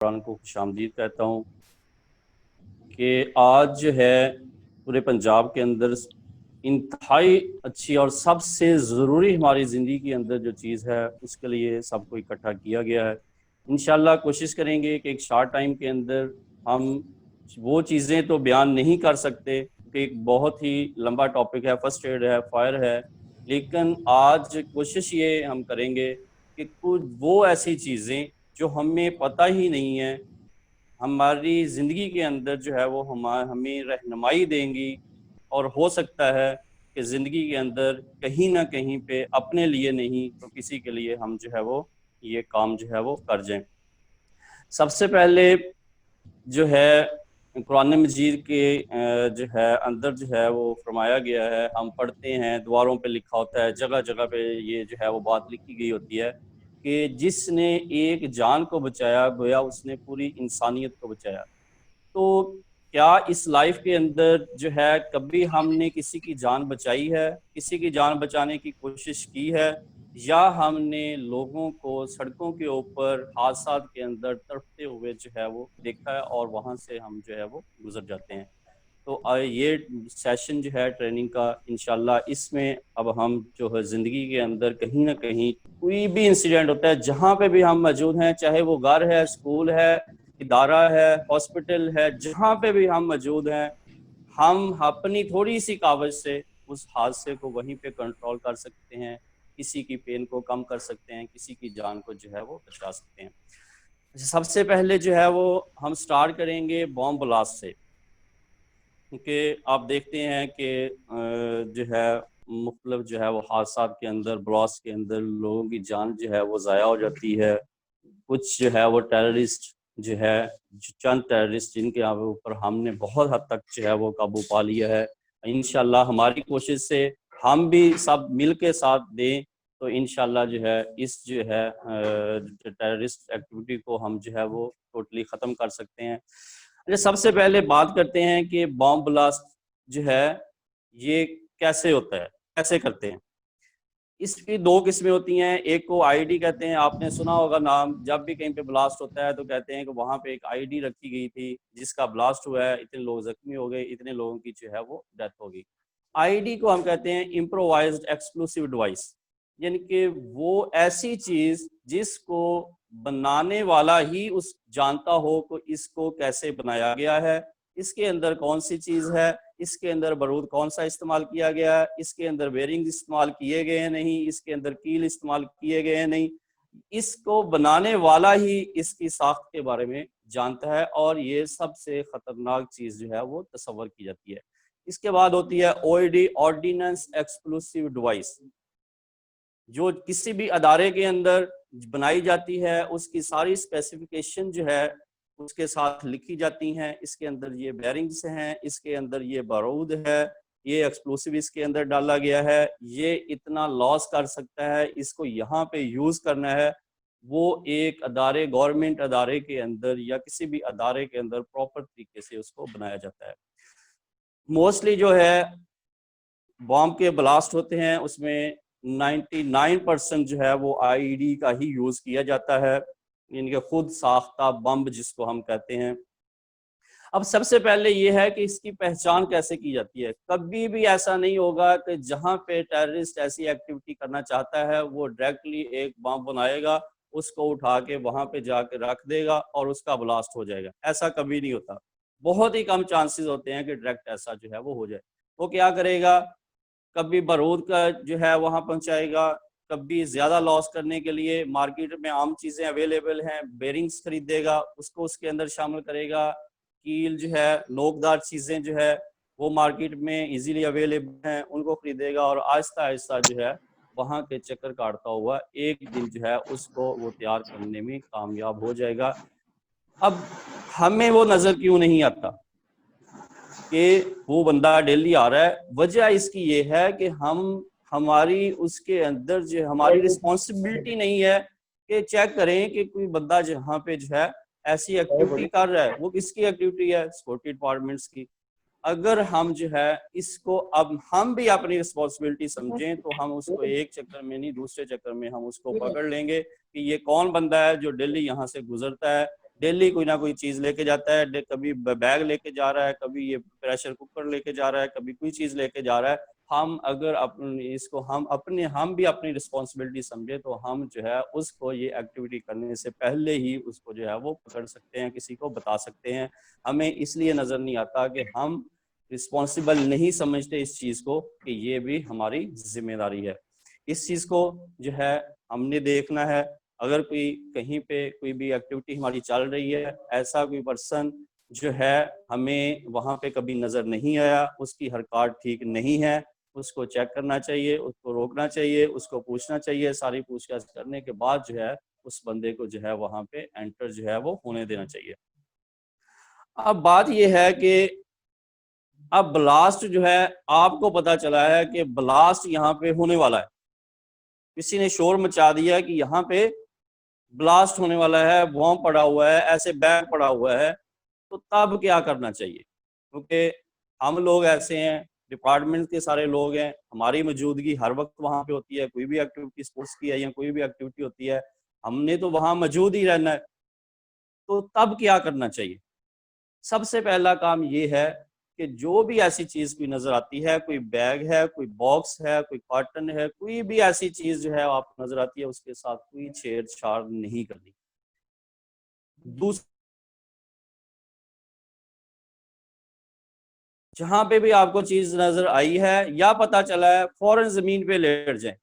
कुरान को खुशामदीद कहता हूँ कि आज जो है पूरे पंजाब के अंदर इंतहाई अच्छी और सबसे ज़रूरी हमारी ज़िंदगी के अंदर जो चीज़ है उसके लिए सबको इकट्ठा किया गया है। इंशाल्लाह कोशिश करेंगे कि एक शॉर्ट टाइम के अंदर हम वो चीज़ें तो बयान नहीं कर सकते क्योंकि एक बहुत ही लंबा टॉपिक है, फर्स्ट एड है, फायर है, लेकिन आज कोशिश ये हम करेंगे कि कुछ वो ऐसी चीज़ें जो हमें पता ही नहीं है हमारी ज़िंदगी के अंदर जो है वो हमें रहनुमाई देंगी और हो सकता है कि ज़िंदगी के अंदर कहीं न कहीं पे अपने लिए नहीं तो किसी के लिए हम जो है वो ये काम जो है वो कर जाएँ। सबसे पहले जो है कुरान मजीद के जो है अंदर जो है वो फरमाया गया है, हम पढ़ते हैं, दीवारों पे लिखा होता है, जगह-जगह पे ये जो है वो बात लिखी गई होती है कि जिसने एक जान को बचाया गोया उसने पूरी इंसानियत को बचाया। तो क्या इस लाइफ के अंदर जो है कभी हमने किसी की जान बचाई है, किसी की जान बचाने की कोशिश की है या हमने लोगों को सड़कों के ऊपर हादसात के अंदर तड़पते हुए जो है वो देखा है और वहाँ से हम जो है वो गुज़र जाते हैं। तो ये सेशन जो है ट्रेनिंग का इंशाल्लाह इसमें अब हम जो है ज़िंदगी के अंदर कहीं न कहीं कोई भी इंसिडेंट होता है, जहाँ पे भी हम मौजूद हैं, चाहे वो घर है, स्कूल है, इदारा है, हॉस्पिटल है, जहाँ पे भी हम मौजूद हैं, हम अपनी थोड़ी-सी कावज़ से उस हादसे को वहीं पे कंट्रोल कर सकते हैं, किसी की पेन को कम कर सकते हैं, किसी की जान को जो है वो बचा सकते हैं। सबसे पहले जो है वो हम स्टार्ट करेंगे बॉम्ब ब्लास्ट से। क्योंकि आप देखते हैं कि जो है मुख्तलिफ जो है वो हादसात के अंदर ब्लास्ट के अंदर लोगों की जान जो है वो ज़ाया हो जाती है। कुछ जो है वो टेररिस्ट जो है चंद टेररिस्ट जिनके ऊपर हमने बहुत हद तक जो है वो काबू पा लिया है। इंशाल्लाह हमारी कोशिश से हम भी सब मिल के साथ दें तो इंशाल्लाह जो है इस जो है टेररिस्ट एक्टिविटी को हम जो है वो टोटली ख़त्म कर सकते हैं। अच्छा, सबसे पहले बात करते हैं कि बॉम्ब ब्लास्ट जो है ये कैसे होता है, कैसे करते हैं? इसकी 2 किस्में होती हैं, एक को आईडी कहते हैं, आपने सुना होगा नाम, जब भी कहीं पे ब्लास्ट होता है तो कहते हैं कि वहाँ पे एक आईडी रखी गई थी, जिसका ब्लास्ट हुआ है, इतने लोग ज़ख्मी हो गए, इतने लोगों की जो है वो डेथ हो गई। आईडी को हम कहते हैं इम्प्रोवाइज़्ड एक्सप्लोसिव डिवाइस, यानी कि वो ऐसी चीज़ जिसको बनाने वाला ही उस जानता हो कि इसको कैसे बनाया गया है, इसके अंदर कौन-सी चीज़ है, इसके अंदर बारूद कौन सा इस्तेमाल किया गया है, इसके अंदर बेरिंग इस्तेमाल किए गए हैं नहीं, इसके अंदर कील इस्तेमाल किए गए हैं नहीं। इसको बनाने वाला ही इसकी साख्त के बारे में जानता है और ये सबसे खतरनाक चीज़ जो है वो तस्वर की जाती है। इसके बाद होती है ओईडी ऑर्डिनेंस एक्सप्लोसिव डिवाइस, जो किसी भी अदारे के अंदर बनाई जाती है, उसकी सारी स्पेसिफिकेशन जो है उसके साथ लिखी जाती हैं। इसके अंदर ये बेरिंग्स हैं, इसके अंदर ये बारूद है, ये एक्सप्लोसिव इसके अंदर डाला गया है, ये इतना लॉस कर सकता है, इसको यहाँ पे यूज़ करना है। वो एक अदारे गवर्नमेंट अदारे के अंदर या किसी भी अदारे के अंदर प्रॉपर तरीके से उसको बनाया जाता है। मोस्टली जो है बॉम्ब के ब्लास्ट होते हैं उसमें 99% जो है वो आईईडी का ही यूज़ किया जाता है, इनके खुद साख्ता बम जिसको हम कहते हैं। अब सबसे पहले ये है कि इसकी पहचान कैसे की जाती है। कभी भी ऐसा नहीं होगा कि जहाँ पे टेररिस्ट ऐसी एक्टिविटी करना चाहता है वो डायरेक्टली एक बम बनाएगा, उसको उठा के वहाँ पे जाके रख देगा और उसका ब्लास्ट हो जाएगा। ऐसा कभी नहीं होता। बहुत ही कम चांसेस होते हैं कि डायरेक्ट ऐसा जो है वो हो जाए। वो क्या करेगा, कभी बारूद का जो है वहाँ पहुँचाएगा, कभी ज़्यादा लॉस करने के लिए मार्केट में आम चीज़ें अवेलेबल हैं, बेरिंग्स खरीदेगा, उसको उसके अंदर शामिल करेगा। कील जो है, नोकदार चीज़ें जो है, वो मार्केट में इजीली अवेलेबल हैं, उनको खरीदेगा और आहिस्ता-आहिस्ता जो है, वहाँ के चक्कर काटता हुआ एक दिन जो है उसको वो तैयार करने में कामयाब हो जाएगा। अब हमें वो नज़र क्यों नहीं आता कि वो बंदा डेली आ रहा है? वजह इसकी ये है कि हमारी उसके अंदर जो हमारी रिस्पॉन्सिबिलिटी नहीं है कि चेक करें कि कोई बंदा जहाँ पे जो है ऐसी एक्टिविटी कर रहा है, वो किसकी एक्टिविटी है? सिक्योरिटी डिपार्टमेंट्स की। अगर हम जो है इसको अब हम भी अपनी रिस्पॉन्सिबिलिटी समझें तो हम उसको एक चक्कर में नहीं दूसरे चक्कर में हम उसको पकड़ लेंगे कि ये कौन बंदा है जो डेली यहाँ से गुजरता है, डेली कोई ना कोई चीज़ लेके जाता है, कभी बैग लेके जा रहा है, कभी ये प्रेशर कुकर लेके जा रहा है, कभी कोई चीज़ लेके जा रहा है। हम अगर इसको हम भी अपनी रिस्पॉन्सिबिलिटी समझे तो हम जो है उसको ये एक्टिविटी करने से पहले ही उसको जो है वो पकड़ सकते हैं, किसी को बता सकते हैं। हमें इसलिए नज़र नहीं आता कि हम रिस्पॉन्सिबल नहीं समझते इस चीज़ को कि ये भी हमारी जिम्मेदारी है। इस चीज़ को जो है हमने देखना है। अगर कोई कहीं पे कोई भी एक्टिविटी हमारी चल रही है, ऐसा कोई पर्सन जो है हमें वहाँ पे कभी नज़र नहीं आया, उसकी हरकत ठीक नहीं है, उसको चेक करना चाहिए, उसको रोकना चाहिए, उसको पूछना चाहिए। सारी पूछताछ करने के बाद जो है उस बंदे को जो है वहाँ पे एंटर जो है वो होने देना चाहिए। अब बात ये है कि अब ब्लास्ट जो है, आपको पता चला है कि ब्लास्ट यहाँ पे होने वाला है, किसी ने शोर मचा दिया कि यहाँ पे ब्लास्ट होने वाला है, बॉम्ब पड़ा हुआ है, ऐसे बैग पड़ा हुआ है, तो तब क्या करना चाहिए? क्योंकि हम लोग ऐसे हैं, डिपार्टमेंट के सारे लोग हैं, हमारी मौजूदगी हर वक्त वहाँ पे होती है, कोई भी एक्टिविटी स्पोर्ट्स की है या कोई भी एक्टिविटी होती है, हमने तो वहाँ मौजूद ही रहना है। तो तब क्या करना चाहिए? सबसे पहला काम ये है कि जो भी ऐसी चीज कोई नजर आती है, कोई बैग है, कोई बॉक्स है, कोई कार्टन है, कोई भी ऐसी चीज जो है आपको नजर आती है, उसके साथ कोई छेड़छाड़ नहीं करनी। दूसरा, जहां पे भी आपको चीज नजर आई है या पता चला है, फौरन जमीन पे लेट जाएं।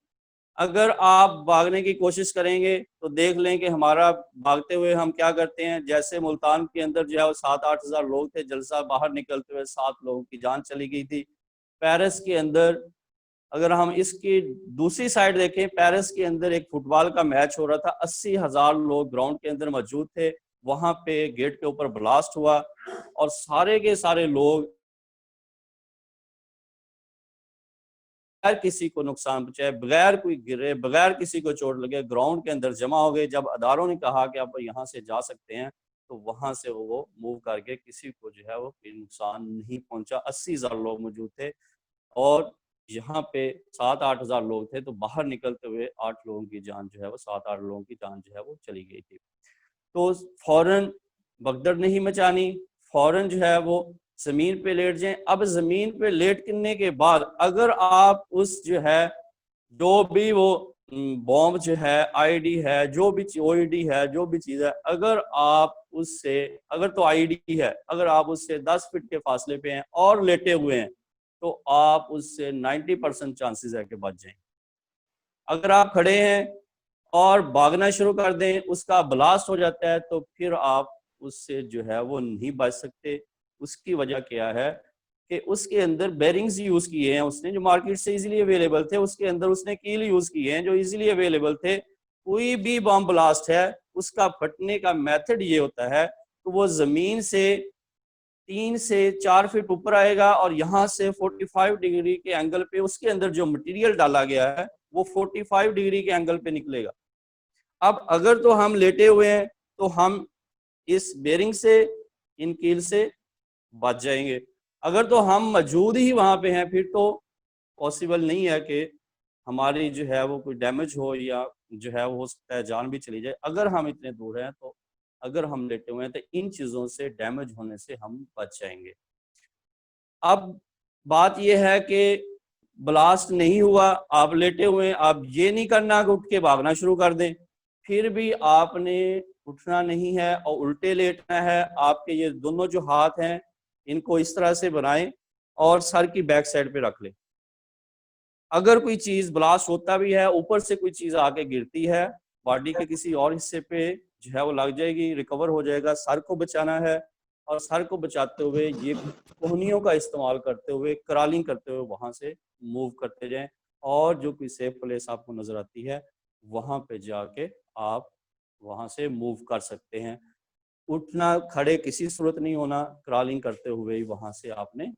अगर आप भागने की कोशिश करेंगे तो देख लें कि हमारा भागते हुए हम क्या करते हैं। जैसे मुल्तान के अंदर जो है वो 7-8 हज़ार लोग थे, जलसा बाहर निकलते हुए 7 लोगों की जान चली गई थी। पेरिस के अंदर, अगर हम इसकी दूसरी साइड देखें, पेरिस के अंदर एक फुटबॉल का मैच हो रहा था, 80,000 लोग ग्राउंड के अंदर मौजूद थे। वहां पे गेट के ऊपर ब्लास्ट हुआ और सारे के सारे लोग बगैर किसी को नुकसान पहुंचाए, बगैर कोई गिरे, बगैर किसी को चोट लगे, ग्राउंड के अंदर जमा हो गए। जब अदारों ने कहा कि आप यहाँ से जा सकते हैं, तो वहां से वो मूव करके किसी को जो है वो कोई नुकसान नहीं पहुंचा। 80,000 लोग मौजूद थे और यहाँ पे 7-8 हज़ार लोग थे, तो बाहर निकलते हुए 8 लोगों की जान जो है वो 7-8 लोगों की जान जो है वो चली गई थी। तो फौरन भगदड़ नहीं मचानी, फौरन जो है वो जमीन पे लेट जाएं। अब जमीन पे लेटने के बाद अगर आप उस जो है, जो भी वो बॉम्ब जो है, आईडी है, जो भी ओईडी है, जो भी चीज है, अगर आप उससे, अगर तो आईडी है, अगर आप उससे 10 फीट के फासले पे हैं और लेटे हुए हैं, तो आप उससे 90% चांसेस है कि बच जाएं। अगर आप खड़े हैं और भागना शुरू कर दें, उसका ब्लास्ट हो जाता है, तो फिर आप उससे जो है वो नहीं बच सकते। उसकी वजह क्या है कि उसके अंदर बेरिंग्स यूज किए हैं उसने, जो मार्केट से इजीली अवेलेबल थे। उसके अंदर उसने कील यूज किए हैं जो इजीली अवेलेबल थे। कोई भी बम ब्लास्ट है, उसका फटने का मेथड ये होता है कि वो जमीन से 3 से 4 फीट ऊपर आएगा और यहाँ से 45 डिग्री के एंगल पे उसके अंदर जो मटेरियल डाला गया है वो 45 डिग्री के एंगल पे निकलेगा। अब अगर तो हम लेटे हुए हैं तो हम इस बेरिंग से, इन कील से बच जाएंगे। अगर तो हम मौजूद ही वहां पे हैं, फिर तो पॉसिबल नहीं है कि हमारी जो है वो कोई डैमेज हो या जो है वो हो सकता है जान भी चली जाए। अगर हम इतने दूर हैं तो, अगर हम लेटे हुए हैं तो इन चीजों से डैमेज होने से हम बच जाएंगे। अब बात यह है कि ब्लास्ट नहीं हुआ, आप लेटे हुए हैं, आप ये नहीं करना कि उठ के भागना शुरू कर दें। फिर भी आपने उठना नहीं है और उल्टे लेटना है। आपके ये दोनों जो हाथ हैं, इनको इस तरह से बनाएं और सर की बैक साइड पे रख लें। अगर कोई चीज ब्लास्ट होता भी है, ऊपर से कोई चीज आके गिरती है, बॉडी के किसी और हिस्से पे जो है वो लग जाएगी, रिकवर हो जाएगा। सर को बचाना है और सर को बचाते हुए ये कोहनियों का इस्तेमाल करते हुए, क्रॉलिंग करते हुए वहां से मूव करते जाएं। और जो कोई सेफ प्लेस आपको नजर आती है, वहां पे जाके आप वहां से मूव कर सकते हैं। उठना, खड़े किसी सूरत नहीं होना, क्रॉलिंग करते हुए ही वहां से आपने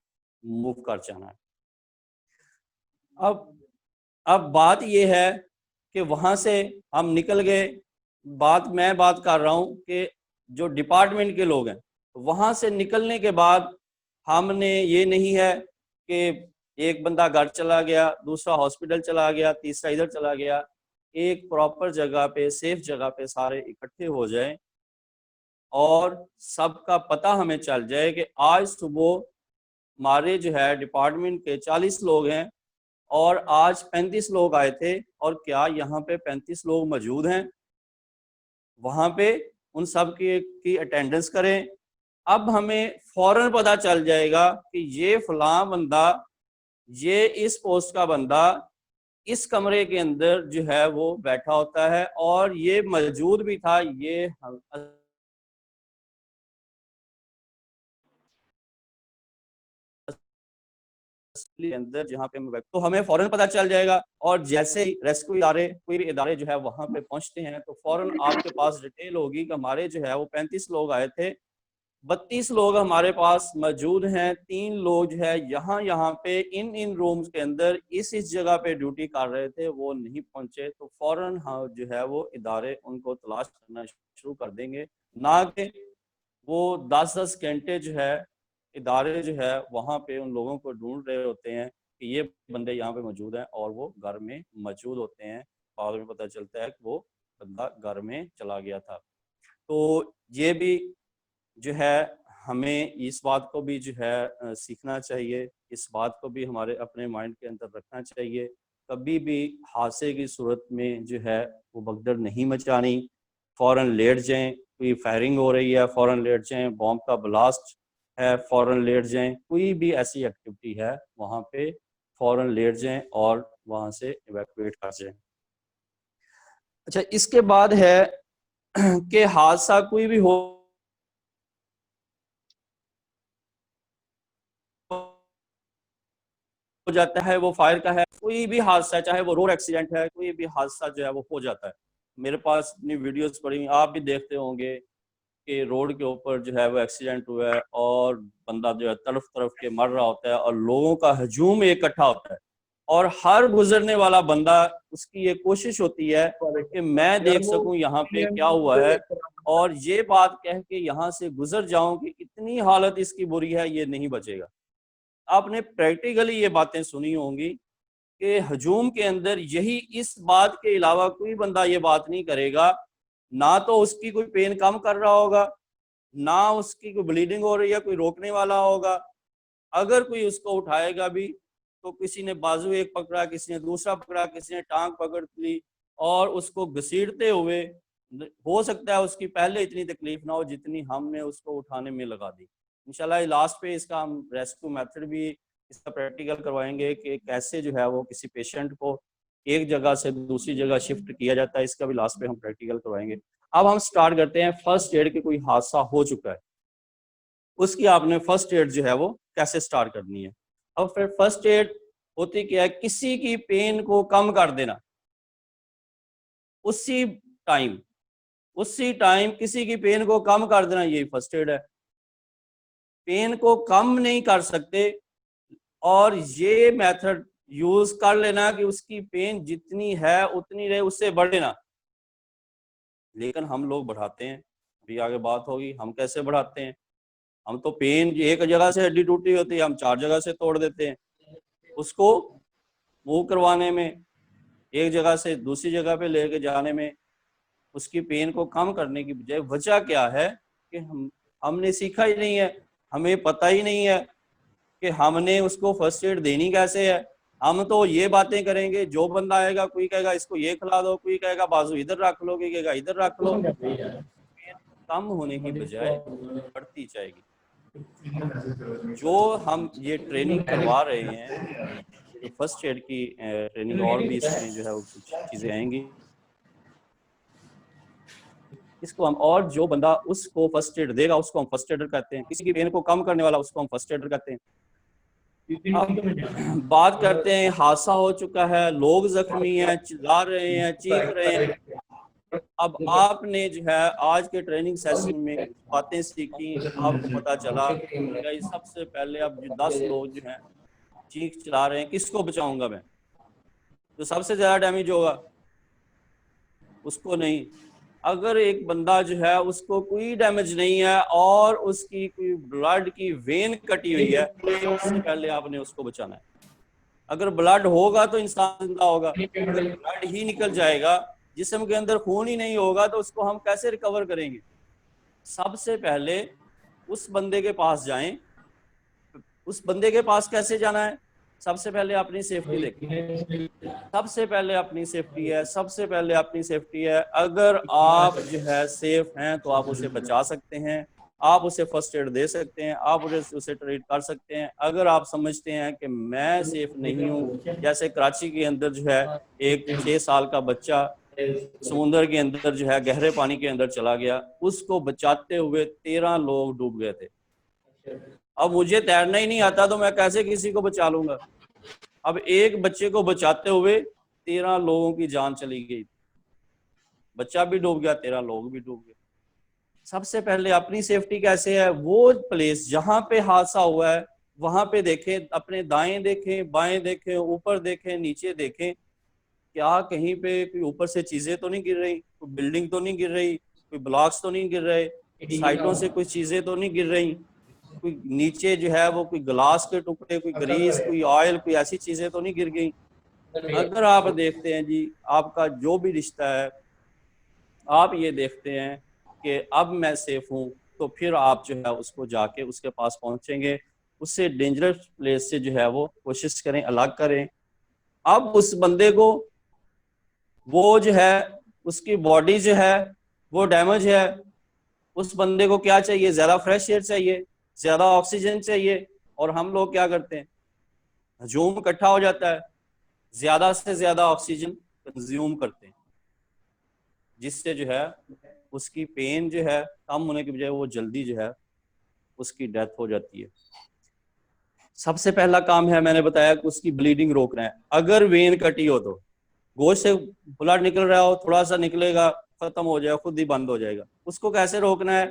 मूव कर जाना है। अब अब बात यह है कि वहां से हम निकल गए। बात कर रहा हूं कि जो डिपार्टमेंट के लोग हैं, वहां से निकलने के बाद हमने ये नहीं है कि एक बंदा घर चला गया, दूसरा हॉस्पिटल चला गया, तीसरा इधर चला गया। एक प्रॉपर जगह पे, सेफ जगह पे सारे इकट्ठे हो जाएं और सबका पता हमें चल जाए कि आज सुबह हमारे जो है डिपार्टमेंट के 40 लोग हैं और आज 35 लोग आए थे, और क्या यहाँ पे 35 लोग मौजूद हैं, वहाँ पे उन सब की अटेंडेंस करें। अब हमें फौरन पता चल जाएगा कि ये फलां बंदा, ये इस पोस्ट का बंदा इस कमरे के अंदर जो है वो बैठा होता है, और ये मौजूद भी था। ये अंदर जहाँ पे हम तो हमें फौरन पता चल जाएगा। और जैसे ही रेस्क्यू इदारे, कोई भी इदारे जो है वहाँ पे पहुंचते हैं, तो फौरन आपके पास डिटेल होगी कि हमारे जो है वो 35 लोग आए थे, 32 लोग हमारे पास मौजूद हैं, 3 लोग जो है यहाँ पे इन रूम्स के अंदर इस जगह पे ड्यूटी कर रहे थे, वो नहीं पहुंचे। तो फौरन हाँ जो है वो इदारे उनको तलाश करना शुरू कर देंगे, ना कि वो 10-10 घंटे जो है इदारे जो है वहाँ पे उन लोगों को ढूंढ रहे होते हैं कि ये बंदे यहाँ पे मौजूद हैं, और वो घर में मौजूद होते हैं। बाद में पता चलता है कि वो बंदा घर में चला गया था। तो ये भी जो है हमें इस बात को भी जो है सीखना चाहिए, इस बात को भी हमारे अपने माइंड के अंदर रखना चाहिए। कभी भी हादसे की सूरत में जो है वो भगदड़ नहीं मचानी, फौरन लेट जाएं। कोई फायरिंग हो रही है फौरन लेट जाएं, बॉम्ब का ब्लास्ट है फौरन लेट जाएं, कोई भी ऐसी एक्टिविटी है वहाँ पे फौरन लेट जाएं और वहाँ से इवैक्यूएट कर जाएं। अच्छा, इसके बाद है कि हादसा कोई भी हो जाता है, वो फायर का है, कोई भी हादसा, चाहे वो रोड एक्सीडेंट है, कोई भी हादसा जो है वो हो जाता है। मेरे पास इतनी वीडियोस पड़ी, आप भी देखते होंगे कि रोड के ऊपर जो है वो एक्सीडेंट हुआ है और बंदा जो है तरफ तरफ के मर रहा होता है, और लोगों का हजूम इकट्ठा होता है, और हर गुजरने वाला बंदा, उसकी ये कोशिश होती है कि मैं देख सकूं यहाँ पे क्या हुआ है, और ये बात कह के यहाँ से गुजर जाऊं कि इतनी हालत इसकी बुरी है, ये नहीं बचेगा। आपने प्रैक्टिकली ये बातें सुनी होंगी कि हजूम के अंदर यही, इस बात के अलावा कोई बंदा ये बात नहीं करेगा, ना तो उसकी कोई पेन कम कर रहा होगा, ना उसकी कोई ब्लीडिंग हो रही है, कोई रोकने वाला होगा। अगर कोई उसको उठाएगा भी तो किसी ने बाजू एक पकड़ा, किसी ने दूसरा पकड़ा, किसी ने टांग पकड़ ली, और उसको घसीटते हुए, हो सकता है उसकी पहले इतनी तकलीफ ना हो जितनी हमने उसको उठाने में लगा दी। इंशाल्लाह लास्ट पे इसका हम रेस्क्यू मेथड भी इसका प्रैक्टिकल करवाएंगे कि कैसे जो है वो किसी पेशेंट को एक जगह से दूसरी जगह शिफ्ट किया जाता है, इसका भी लास्ट पे हम प्रैक्टिकल करवाएंगे। अब हम स्टार्ट करते हैं फर्स्ट एड के। कोई हादसा हो चुका है, उसकी आपने फर्स्ट एड जो है वो कैसे स्टार्ट करनी है। अब फिर फर्स्ट एड होती क्या है, किसी की पेन को कम कर देना, उसी टाइम किसी की पेन को कम कर देना, यही फर्स्ट एड है। पेन को कम नहीं कर सकते, और ये मेथड यूज कर लेना कि उसकी पेन जितनी है उतनी रहे, उससे बढ़े ना। लेकिन हम लोग बढ़ाते हैं, अभी आगे बात होगी हम कैसे बढ़ाते हैं। हम तो पेन, एक जगह से हड्डी टूटी होती है, हम 4 जगह से तोड़ देते हैं। उसको मूव करवाने में, एक जगह से दूसरी जगह पे लेके जाने में, उसकी पेन को कम करने की बजाय वजह क्या है कि हमने सीखा ही नहीं है, हमें पता ही नहीं है कि हमने उसको फर्स्ट एड देनी कैसे है। हम तो ये बातें करेंगे, जो बंदा आएगा कोई कहेगा इसको ये खिला दो, कोई कहेगा बाजू इधर रख लो, कोई कहेगा इधर रख लो। पेन कम होने की बजाय बढ़ती जाएगी। जो हम ये ट्रेनिंग करवा रहे हैं, जो फर्स्ट एड की ट्रेनिंग, और भी इसमें जो है वो कुछ चीज़ें आएंगी, इसको हम, और जो बंदा उसको फर्स्ट एड देगा उसको हम फर्स्ट एडर कहते हैं, किसी की पेन को कम करने वाला उसको हम फर्स्ट एडर कहते हैं। अब बात करते हैं, हादसा हो चुका है, लोग जख्मी हैं, चिल्ला रहे हैं, चीख रहे हैं। अब आपने जो है आज के ट्रेनिंग सेशन में बातें सीखी, आपको पता चला कि सबसे पहले अब जो 10 लोग जो हैं चीख चिल्ला रहे हैं, किसको बचाऊंगा मैं, जो सबसे ज्यादा डैमेज होगा उसको नहीं। अगर एक बंदा जो है उसको कोई डैमेज नहीं है और उसकी कोई ब्लड की वेन कटी हुई है, सबसे पहले आपने उसको बचाना है। अगर ब्लड होगा तो इंसान जिंदा होगा, अगर ब्लड ही निकल जाएगा, जिस्म के अंदर खून ही नहीं होगा, तो उसको हम कैसे रिकवर करेंगे। सबसे पहले उस बंदे के पास जाएं। उस बंदे के पास कैसे जाना है? सबसे पहले अपनी सेफ्टी देखें। सबसे पहले अपनी सेफ्टी है, सबसे पहले अपनी सेफ्टी है। अगर आप जो है सेफ हैं तो आप उसे बचा सकते हैं, आप उसे फर्स्ट एड दे सकते हैं, आप उसे ट्रीट कर सकते हैं। अगर आप समझते हैं कि मैं सेफ नहीं हूँ, जैसे कराची के अंदर जो है एक 6 साल का बच्चा समुद्र के अंदर जो है गहरे पानी के अंदर चला गया, उसको बचाते हुए 13 लोग डूब गए थे। अब मुझे तैरना ही नहीं आता तो मैं कैसे किसी को बचा लूंगा? अब एक बच्चे को बचाते हुए 13 लोगों की जान चली गई, बच्चा भी डूब गया, 13 लोग भी डूब गए। सबसे पहले अपनी सेफ्टी कैसे है? वो प्लेस जहां पे हादसा हुआ है वहां पे देखें, अपने दाएं देखें, बाएं देखें, ऊपर देखें, नीचे देखें, क्या कहीं पे कोई ऊपर से चीजें तो नहीं गिर रही, कोई बिल्डिंग तो नहीं गिर रही, कोई ब्लॉक्स तो नहीं गिर रहे, साइडों से कोई चीजें तो नहीं गिर रही, कोई नीचे जो है वो कोई ग्लास के टुकड़े, कोई ग्रीस, कोई ऑयल, कोई ऐसी चीजें तो नहीं गिर गई। अगर आप देखते हैं जी, आपका जो भी रिश्ता है, आप ये देखते हैं कि अब मैं सेफ हूँ, तो फिर आप जो है उसको जाके उसके पास पहुंचेंगे, उससे डेंजरस प्लेस से जो है वो कोशिश करें, अलग करें। अब उस बंदे को, वो जो है उसकी बॉडी जो है वो डैमेज है, उस बंदे को क्या चाहिए? ज्यादा फ्रेश एयर चाहिए, ज्यादा ऑक्सीजन चाहिए। और हम लोग क्या करते हैं? हजूम इकट्ठा हो जाता है, ज्यादा से ज्यादा ऑक्सीजन कंज्यूम करते हैं, जिससे जो है उसकी पेन जो है कम होने की बजाय वो जल्दी जो है उसकी डेथ हो जाती है। सबसे पहला काम है, मैंने बताया कि उसकी ब्लीडिंग रोकना है। अगर वेन कटी हो तो गोश्त से ब्लड निकल रहा हो, थोड़ा सा निकलेगा, खत्म हो जाएगा, खुद ही बंद हो जाएगा। उसको कैसे रोकना है?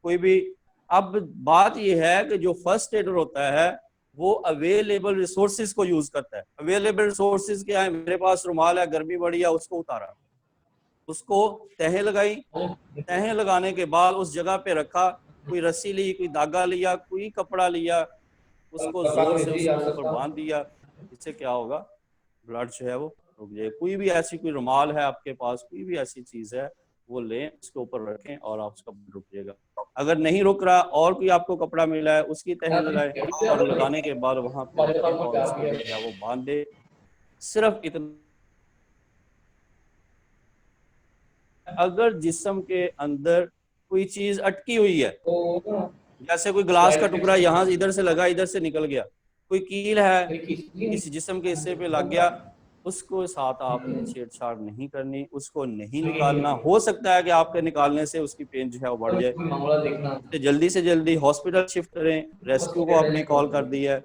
कोई भी, अब बात यह है कि जो फर्स्ट एडर होता है वो अवेलेबल रिसोर्सेज को यूज करता है। अवेलेबल रिसोर्सेज क्या है? मेरे पास रुमाल है, गर्मी बढ़ी है, उसको उतारा, उसको तहें लगाई, तहें लगाने के बाद उस जगह पे रखा, कोई रस्सी ली, कोई धागा लिया, कोई कपड़ा लिया, उसको जोर से उसके ऊपर बांध दिया। इससे क्या होगा? ब्लड जो है वो रुक जाए। कोई भी ऐसी, कोई रुमाल है आपके पास, कोई भी ऐसी चीज है वो लें, उसके ऊपर रखें और आप उसका ब्लड रुक जाएगा। अगर नहीं रुक रहा और कोई आपको कपड़ा मिला है उसकी तह लगाए, और लगाने के बाद वहां पे रखें और उसको जो है वो बांध दे। सिर्फ इतना, अगर जिस्म के अंदर कोई चीज अटकी हुई है, जैसे कोई ग्लास का टुकड़ा यहाँ इधर से लगा, इधर से निकल गया, कोई कील है किसी जिस्म के हिस्से पे लग गया, उसको साथ आपने छेड़छाड़ नहीं करनी, उसको नहीं निकालना। हो सकता है कि आपके निकालने से उसकी पेन जो है वो बढ़ जाए, तो जल्दी से जल्दी हॉस्पिटल शिफ्ट करें। रेस्क्यू को आपने कॉल कर दिया है,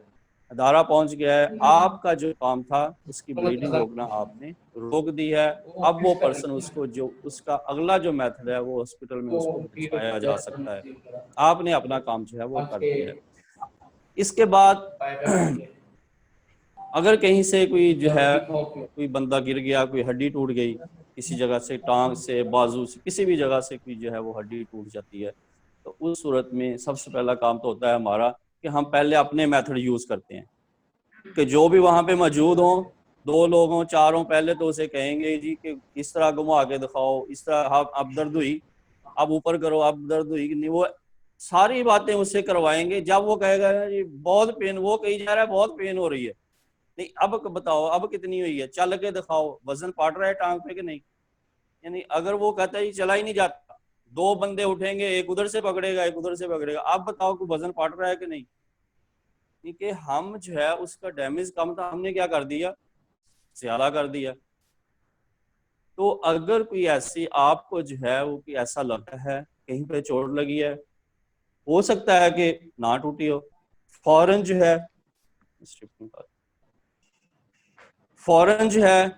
अदारा पहुंच गया है, आपका जो काम था उसकी ब्लीडिंग रोकना आपने रोक दी है। अब वो पर्सन, उसको जो उसका अगला जो मेथड है वो हॉस्पिटल में उसको पहुंचाया जा सकता है। आपने अपना काम जो है वो कर दिया है। इसके बाद अगर कहीं से कोई जो है कोई बंदा गिर गया, कोई हड्डी टूट गई किसी जगह से, टांग से, बाजू से, किसी भी जगह से कोई जो है वो हड्डी टूट जाती है, तो उस सूरत में सबसे पहला काम तो होता है हमारा कि हम पहले अपने मेथड यूज करते हैं। कि जो भी वहां पे मौजूद हों, 2 लोग हों, 4 हों, पहले तो उसे कहेंगे जी कि इस तरह घुमा के दिखाओ, इस तरह अब दर्द हुई, अब ऊपर करो, अब दर्द हुई कि नहीं, वो सारी बातें उससे करवाएंगे। जब वो कहेगा जी बहुत पेन, वो कही जा रहा है बहुत पेन हो रही है, नहीं अब बताओ अब कितनी हुई है, चल के दिखाओ, वजन पड़ रहा है टांग पे कि नहीं। यानी अगर वो कहता है जी चला ही नहीं जाता, 2 बंदे उठेंगे, एक उधर से पकड़ेगा, एक उधर से पकड़ेगा, अब बताओ कि वजन पड़ रहा है कि नहीं। कि हम जो है उसका डैमेज कम था, हमने क्या कर दिया, ज्यादा कर दिया। तो अगर कोई ऐसी आपको जो है वो कि ऐसा लगता है कहीं पे चोट लगी है, हो सकता है कि ना टूटी हो, फौरन जो है फौरन जो है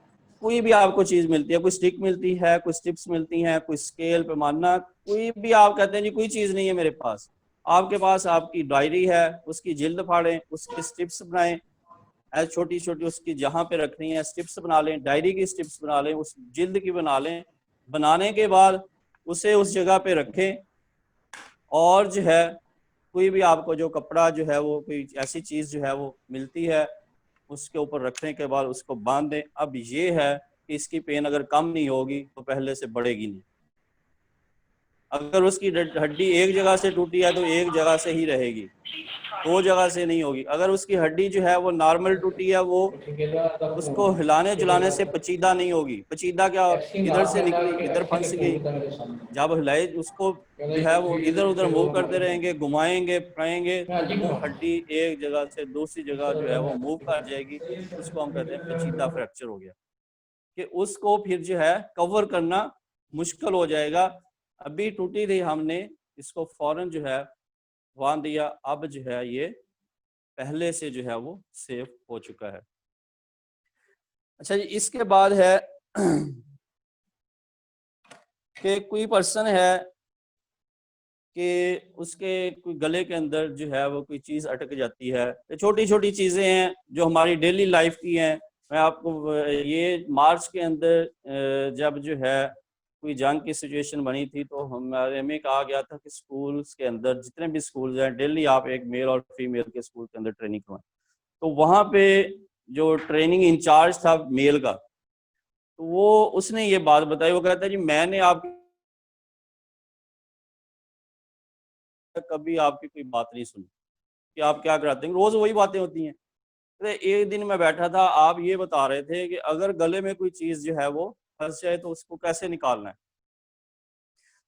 कोई भी आपको चीज मिलती है, कोई स्टिक मिलती है, कोई स्टिप्स मिलती हैं, कोई स्केल पैमाना, कोई भी आप कहते हैं जी कोई चीज नहीं है मेरे पास, आपके पास आपकी डायरी है, उसकी जिल्द फाड़ें, उसकी स्टिप्स बनाएं, ऐसे छोटी छोटी उसकी जहां पे रखनी है स्टिप्स बना लें, डायरी की स्टिप्स बना लें, उस जिल्द की बना लें। बनाने के बाद उसे उस जगह पे रखें, और जो है कोई भी आपको जो कपड़ा जो है वो कोई ऐसी चीज जो है वो मिलती है, उसके ऊपर रखने के बाद उसको बांध दें। अब ये है कि इसकी पेन अगर कम नहीं होगी तो पहले से बढ़ेगी नहीं। अगर उसकी हड्डी एक जगह से टूटी है तो एक जगह से ही रहेगी, दो जगह से नहीं होगी। अगर उसकी हड्डी जो है वो नॉर्मल टूटी है, वो उसको हिलाने जुलाने से पचीदा नहीं होगी। पचीदा क्या, इधर से निकली इधर फंस गई, जब हिलाए उसको जो है वो इधर उधर मूव करते रहेंगे, घुमाएंगे फिराएंगे, तो वो हड्डी एक जगह से दूसरी जगह जो है वो मूव कर जाएगी। उसको हम कहते हैं पचीदा फ्रैक्चर हो गया, कि उसको फिर जो है कवर करना मुश्किल हो जाएगा। अभी टूटी थी, हमने इसको फौरन जो है बांध दिया, अब जो है ये पहले से जो है वो सेफ हो चुका है। अच्छा जी, इसके बाद है कि कोई पर्सन है कि उसके कोई गले के अंदर जो है वो कोई चीज़ अटक जाती है। तो छोटी छोटी चीज़ें हैं जो हमारी डेली लाइफ की हैं। मैं आपको ये मार्च के अंदर जब जो है कोई जंग की सिचुएशन बनी थी, तो हमारे में कहा गया था कि स्कूल्स के अंदर जितने भी स्कूल्स हैं, डेली आप एक मेल और फीमेल के स्कूल के अंदर ट्रेनिंग करवाएं। तो वहाँ पे जो ट्रेनिंग इंचार्ज था मेल का, तो वो उसने ये बात बताई। वो कहता है जी मैंने आप कभी आपकी कोई बात नहीं सुनी कि आप क्या कराते हैं, रोज वही बातें होती हैं। तो एक दिन मैं बैठा था, आप ये बता रहे थे कि अगर गले में कोई चीज जो है वो फंस जाए तो उसको कैसे निकालना है।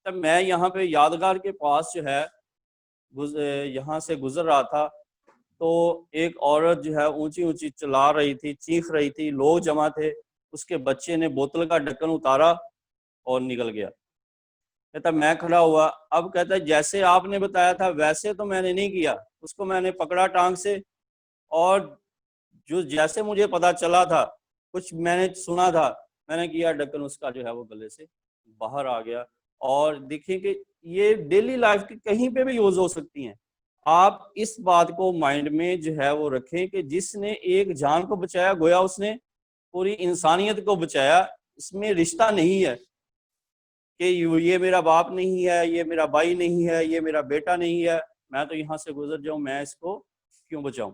तब मैं यहाँ पे यादगार के पास जो है यहाँ से गुजर रहा था, तो एक औरत जो है ऊंची ऊंची चिल्ला रही थी, चीख रही थी, लोग जमा थे। उसके बच्चे ने बोतल का ढक्कन उतारा और निकल गया। कहता मैं खड़ा हुआ। अब कहता है जैसे आपने बताया था वैसे तो मैंने नहीं किया, उसको मैंने पकड़ा टांग से, और जो जैसे मुझे पता चला था, कुछ मैंने सुना था, मैंने किया, ढक्कन उसका जो है वो गले से बाहर आ गया। और देखिए कि ये डेली लाइफ की कहीं पे भी यूज हो सकती हैं। आप इस बात को माइंड में जो है वो रखें कि जिसने एक जान को बचाया, गोया उसने पूरी इंसानियत को बचाया। इसमें रिश्ता नहीं है कि ये मेरा बाप नहीं है, ये मेरा भाई नहीं है, ये मेरा बेटा नहीं है, मैं तो यहाँ से गुजर जाऊं, मैं इसको क्यों बचाऊं।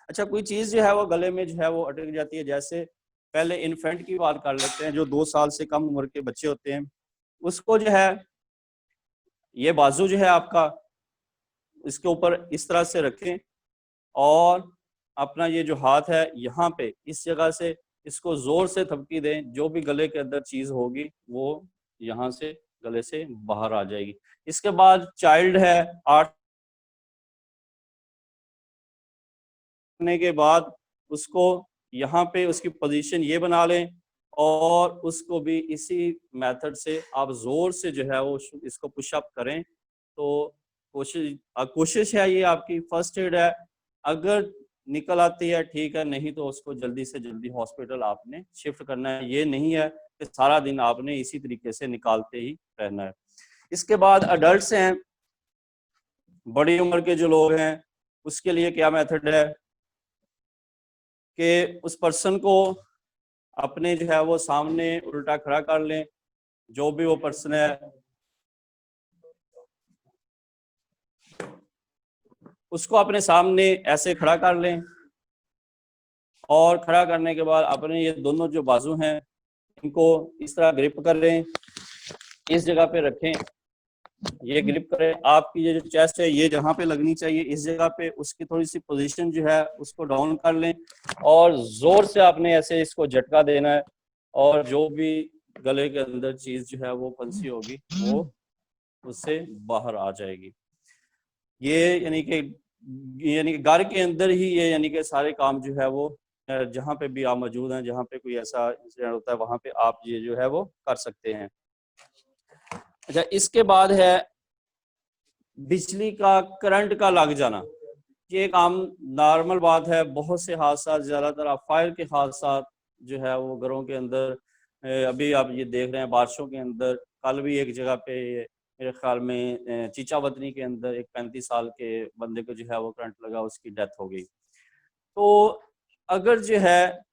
अच्छा, कोई चीज जो है वो गले में जो है वो अटक जाती है। जैसे पहले इन्फेंट की बात कर लेते हैं, जो 2 साल से कम उम्र के बच्चे होते हैं, उसको जो है ये बाजू जो है आपका, इसके ऊपर इस तरह से रखें और अपना ये जो हाथ है यहाँ पे इस जगह से इसको जोर से थपकी दें। जो भी गले के अंदर चीज होगी वो यहाँ से गले से बाहर आ जाएगी। इसके बाद चाइल्ड है, 8 करने के बाद उसको यहाँ पे उसकी पोजीशन ये बना लें, और उसको भी इसी मेथड से आप जोर से जो है वो इसको पुशअप करें। तो कोशिश है, ये आपकी फर्स्ट एड है। अगर निकल आती है ठीक है, नहीं तो उसको जल्दी से जल्दी हॉस्पिटल आपने शिफ्ट करना है। ये नहीं है कि सारा दिन आपने इसी तरीके से निकालते ही रहना है। इसके बाद अडल्ट्स हैं, बड़ी उम्र के जो लोग हैं, उसके लिए क्या मेथड है कि उस पर्सन को अपने जो है वो सामने उल्टा खड़ा कर लें, जो भी वो पर्सन है उसको अपने सामने ऐसे खड़ा कर लें, और खड़ा करने के बाद अपने ये दोनों जो बाजू हैं इनको इस तरह ग्रिप करें, इस जगह पे रखें, ये ग्रिप करें। आपकी ये जो चेस्ट है ये जहाँ पे लगनी चाहिए इस जगह पे, उसकी थोड़ी सी पोजीशन जो है उसको डाउन कर लें, और जोर से आपने ऐसे इसको झटका देना है, और जो भी गले के अंदर चीज जो है वो फंसी होगी वो उससे बाहर आ जाएगी। ये यानी कि घर के अंदर ही ये यानी कि सारे काम जो है वो जहाँ पे भी आप मौजूद हैं, जहाँ पे कोई ऐसा इंसिडेंट होता है वहाँ पे आप ये जो है वो कर सकते हैं। अच्छा, इसके बाद है बिजली का, करंट का लग जाना। ये एक आम नॉर्मल बात है। बहुत से हादसा, ज़्यादातर आप फायर के हादसा जो है वो घरों के अंदर, अभी आप ये देख रहे हैं बारिशों के अंदर। कल भी एक जगह पे मेरे ख्याल में चीचावतनी के अंदर एक 35 साल के बंदे को जो है वो करंट लगा, उसकी डेथ हो गई। तो अगर जो है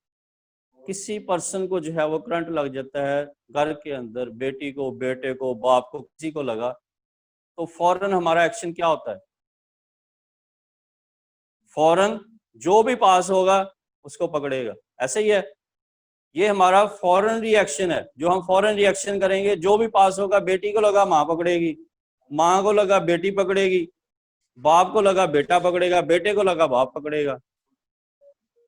किसी पर्सन को जो है वो करंट लग जाता है घर के अंदर, बेटी को, बेटे को, बाप को, किसी को लगा, तो फौरन हमारा एक्शन क्या होता है? फौरन जो भी पास होगा उसको पकड़ेगा, ऐसे ही है। ये हमारा फौरन रिएक्शन है, जो हम फौरन रिएक्शन करेंगे। जो भी पास होगा, बेटी को लगा माँ पकड़ेगी, माँ को लगा बेटी पकड़ेगी, बाप को लगा बेटा पकड़ेगा, बेटे को लगा बाप पकड़ेगा।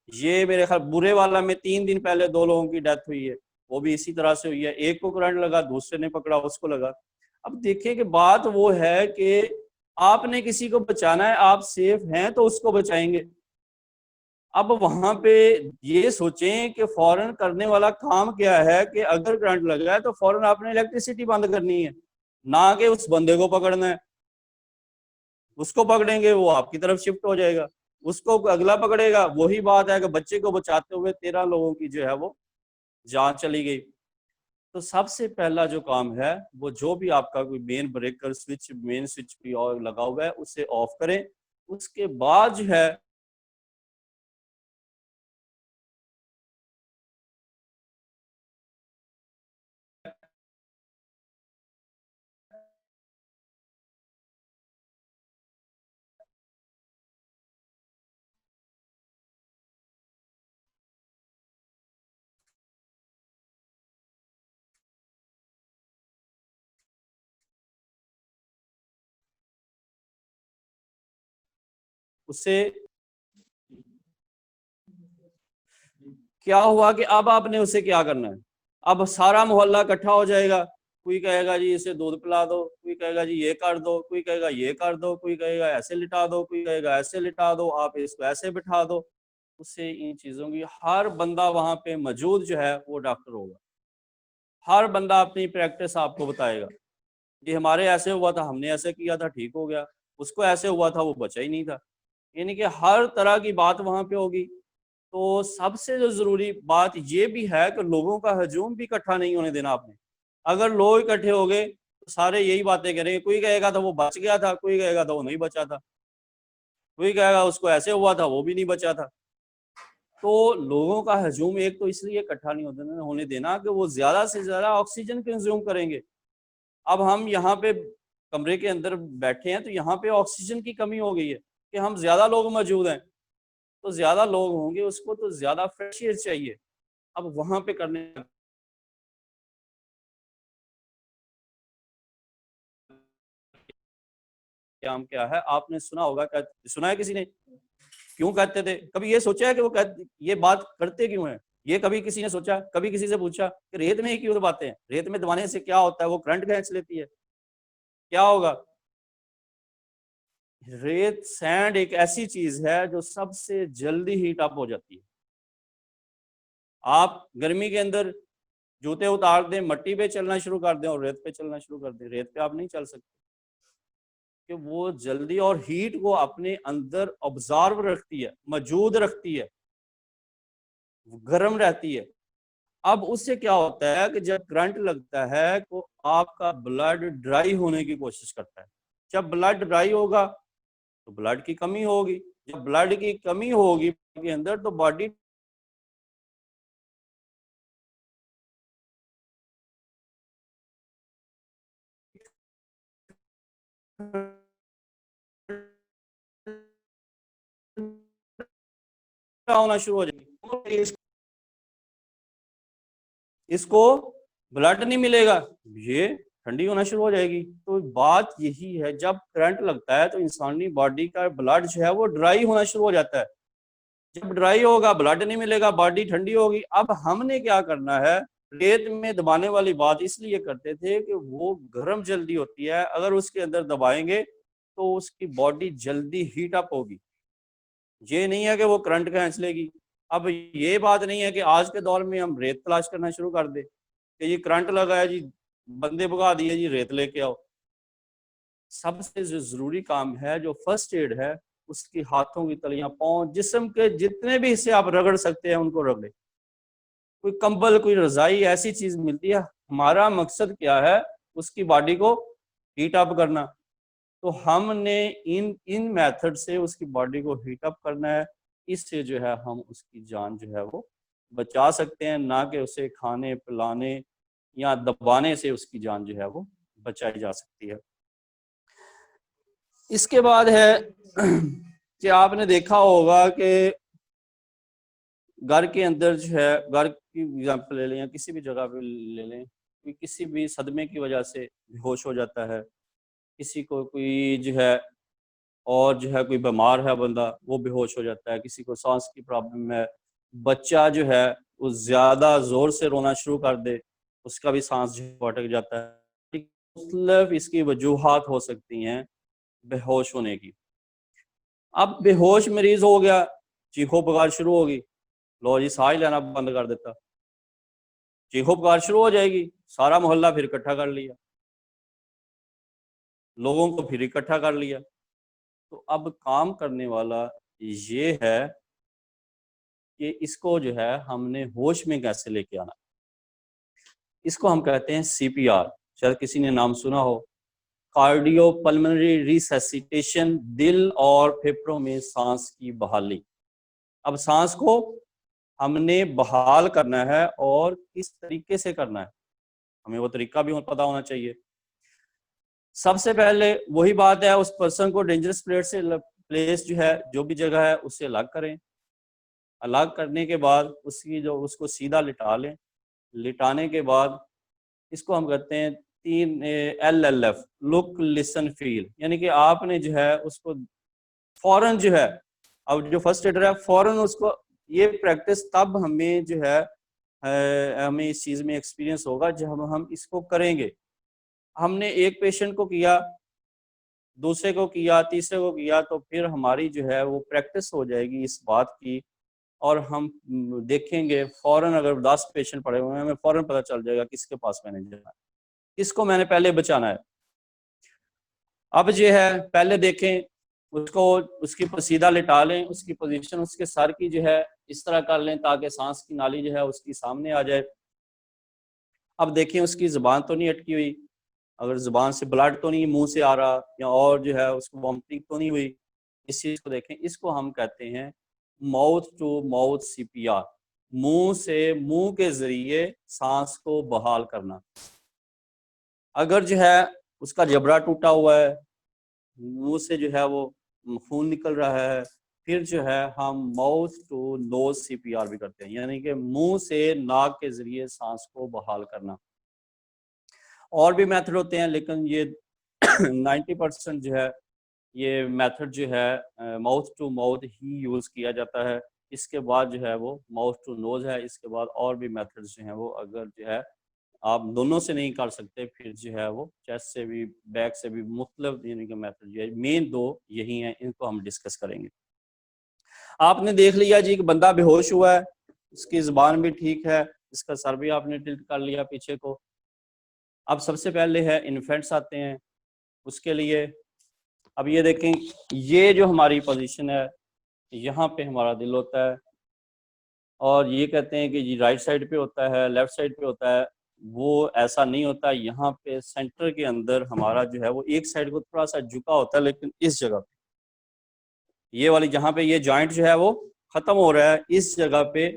ये मेरे ख्याल बुरे वाला में 3 दिन पहले 2 लोगों की डेथ हुई है, वो भी इसी तरह से हुई है। एक को करंट लगा, दूसरे ने पकड़ा, उसको लगा। अब देखिए कि बात वो है कि आपने किसी को बचाना है, आप सेफ हैं तो उसको बचाएंगे। अब वहां पे ये सोचें कि फौरन करने वाला काम क्या है कि अगर करंट लग है तो फौरन आपने इलेक्ट्रिसिटी बंद करनी है, ना कि उस बंदे को पकड़ना है। उसको पकड़ेंगे वो आपकी तरफ शिफ्ट हो जाएगा, उसको अगला पकड़ेगा। वही बात है कि बच्चे को बचाते हुए 13 लोगों की जो है वो जान चली गई। तो सबसे पहला जो काम है वो, जो भी आपका कोई main breaker switch, main switch भी और लगा हुआ है, उसे ऑफ करें। उसके बाद जो है उसे क्या हुआ कि अब आपने उसे क्या करना है। अब सारा मोहल्ला इकट्ठा हो जाएगा, कोई कहेगा जी इसे दूध पिला दो, कोई कहेगा जी ये कर दो, कोई कहेगा ये कर दो, कोई कहेगा ऐसे लिटा दो, कोई कहेगा ऐसे लिटा दो, आप इसको ऐसे बिठा दो। उससे इन चीजों की हर बंदा वहां पे मौजूद जो है वो डॉक्टर होगा। हर बंदा अपनी प्रैक्टिस आपको बताएगा, ये हमारे ऐसे हुआ था, हमने ऐसे किया था, ठीक हो गया, उसको ऐसे हुआ था, वो बचा ही नहीं था। यानी कि हर तरह की बात वहां पे होगी। तो सबसे जो जरूरी बात ये भी है कि लोगों का हजूम भी इकट्ठा नहीं होने देना आपने। अगर लोग इकट्ठे हो गए तो सारे यही बातें करेंगे, कोई कहेगा था वो बच गया था, कोई कहेगा था वो नहीं बचा था, कोई कहेगा उसको ऐसे हुआ था, वो भी नहीं बचा था। तो लोगों का हजूम एक तो इसलिए इकट्ठा नहीं होने देना कि वो ज्यादा से ज्यादा ऑक्सीजन कंज्यूम करेंगे। अब हम यहाँ पे कमरे के अंदर बैठे हैं तो यहाँ पे ऑक्सीजन की कमी हो गई है कि हम ज्यादा लोग मौजूद हैं, तो ज्यादा लोग होंगे, उसको तो ज्यादा फ्रेश एयर चाहिए। अब वहां पे करने काम क्या है, आपने सुना होगा, सुना है किसी ने? क्यों कहते थे? कभी ये सोचा है कि ये बात करते क्यों है? ये कभी किसी ने सोचा? कभी किसी से पूछा कि रेत में ही क्यों दबाते हैं? रेत में दबाने से क्या होता है? वो करंट खींच लेती है, क्या होगा? रेत सैंड एक ऐसी चीज है जो सबसे जल्दी हीट अप हो जाती है। आप गर्मी के अंदर जूते उतार दें, मट्टी पे चलना शुरू कर दें और रेत पे चलना शुरू कर दें, रेत पे आप नहीं चल सकते, कि वो जल्दी और हीट को अपने अंदर ऑब्जर्व रखती है, मौजूद रखती है, गर्म रहती है। अब उससे क्या होता है कि जब करंट लगता है तो आपका ब्लड ड्राई होने की कोशिश करता है। जब ब्लड ड्राई होगा तो ब्लड की कमी होगी, जब ब्लड की कमी होगी के अंदर तो बॉडी होना शुरू हो जाएगी, इसको ब्लड नहीं मिलेगा, ये ठंडी होना शुरू हो जाएगी। तो बात यही है, जब करंट लगता है तो इंसानी बॉडी का ब्लड जो है वो ड्राई होना शुरू हो जाता है। जब ड्राई होगा, ब्लड नहीं मिलेगा, बॉडी ठंडी होगी। अब हमने क्या करना है, रेत में दबाने वाली बात इसलिए करते थे कि वो गर्म जल्दी होती है, अगर उसके अंदर दबाएंगे तो उसकी बॉडी जल्दी हीट अप होगी। ये नहीं है कि वो करंट खींच लेगी। अब ये बात नहीं है कि आज के दौर में हम रेत तलाश करना शुरू कर दे कि ये करंट लगा है जी, बंदे भगा दिए जी, रेत लेके आओ। सबसे जो जरूरी काम है, जो फर्स्ट एड है, उसकी हाथों की तलियां, पांव, जिस्म के जितने भी हिस्से आप रगड़ सकते हैं उनको रगड़े। कोई कंबल, कोई रजाई, ऐसी चीज मिलती है, हमारा मकसद क्या है, उसकी बॉडी को हीट अप करना। तो हमने इन इन मेथड से उसकी बॉडी को हीट अप करना है। इससे जो है हम उसकी जान जो है वो बचा सकते हैं, ना कि उसे खाने पिलाने या दबाने से उसकी जान जो है वो बचाई जा सकती है। इसके बाद है कि आपने देखा होगा कि घर के अंदर जो है, घर की एग्जाम्पल ले लें या किसी भी जगह पे ले लें, कि किसी भी सदमे की वजह से बेहोश हो जाता है, किसी को कोई जो है और जो है कोई बीमार है बंदा, वो बेहोश हो जाता है, किसी को सांस की प्रॉब्लम है, बच्चा जो है वो ज़्यादा ज़ोर से रोना शुरू कर दे, उसका भी सांस जो है अटक जाता है। मतलब इसकी वजूहात हो सकती हैं बेहोश होने की। अब बेहोश मरीज हो गया, चीखों पुकार शुरू होगी, लो जी साह ही लेना बंद कर देता, चीखों पुकार शुरू हो जाएगी, सारा मोहल्ला फिर इकट्ठा कर लिया, लोगों को फिर इकट्ठा कर लिया। तो अब काम करने वाला ये है कि इसको जो है हमने होश में कैसे लेके आना। इसको हम कहते हैं सीपीआर, शायद किसी ने नाम सुना हो, कार्डियो पल्मोनरी रिसैसिटेशन, दिल और फेफड़ों में सांस की बहाली। अब सांस को हमने बहाल करना है और किस तरीके से करना है, हमें वो तरीका भी पता होना चाहिए। सबसे पहले वही बात है, उस पर्सन को डेंजरस प्लेस जो है, जो भी जगह है, उससे अलग करें। अलग करने के बाद उसको सीधा लिटा लें। लिटाने के बाद इसको हम कहते हैं 3 LLF, लुक लिसन फील, यानी कि आपने जो है उसको फौरन जो है, अब जो फर्स्ट एडर है फौरन उसको, ये प्रैक्टिस तब हमें जो है हमें इस चीज़ में एक्सपीरियंस होगा जब हम इसको करेंगे। हमने एक पेशेंट को किया, दूसरे को किया, तीसरे को किया, तो फिर हमारी जो है वो प्रैक्टिस हो जाएगी इस बात की, और हम देखेंगे फौरन अगर 10 पेशेंट पड़े हुए हैं, हमें फौरन पता चल जाएगा किसके पास मैंने जाना है, किसको मैंने पहले बचाना है। अब जो है पहले देखें उसको, उसकी सीधा लिटा लें, उसकी पोजीशन उसके सर की जो है इस तरह कर लें ताकि सांस की नाली जो है उसकी सामने आ जाए। अब देखें उसकी जुबान तो नहीं अटकी हुई, अगर जुबान से ब्लड तो नहीं मुंह से आ रहा, या और जो है उसको वॉमिटिंग तो नहीं हुई, इस चीज को देखें। इसको हम कहते हैं माउथ टू माउथ सीपीआर, मुंह से मुंह के जरिए सांस को बहाल करना। अगर जो है उसका जबड़ा टूटा हुआ है, मुंह से जो है वो खून निकल रहा है, फिर जो है हम माउथ टू नोज सीपीआर भी करते हैं, यानी कि मुंह से नाक के जरिए सांस को बहाल करना। और भी मेथड होते हैं, लेकिन ये 90% जो है ये मेथड जो है माउथ टू माउथ ही यूज़ किया जाता है। इसके बाद जो है वो माउथ टू नोज है। इसके बाद और भी मेथड्स जो हैं वो, अगर जो है आप दोनों से नहीं कर सकते, फिर जो है वो चेस्ट से भी बैक से भी मुख्तलिफ, यानी कि मेथड जो है मेन 2 यही हैं, इनको हम डिस्कस करेंगे। आपने देख लिया जी कि बंदा बेहोश हुआ है, उसकी ज़ुबान भी ठीक है, इसका सर भी आपने टिल्ट कर लिया पीछे को। अब सबसे पहले है इन्फेंट्स आते हैं, उसके लिए अब ये देखें, ये जो हमारी पोजीशन है, यहाँ पे हमारा दिल होता है, और ये कहते हैं कि जी राइट साइड पे होता है, लेफ्ट साइड पे होता है, वो ऐसा नहीं होता। यहाँ पे सेंटर के अंदर हमारा जो है वो एक साइड को थोड़ा सा झुका होता है, लेकिन इस जगह पे, ये वाली जहाँ पे ये जॉइंट जो है वो खत्म हो रहा है, इस जगह पे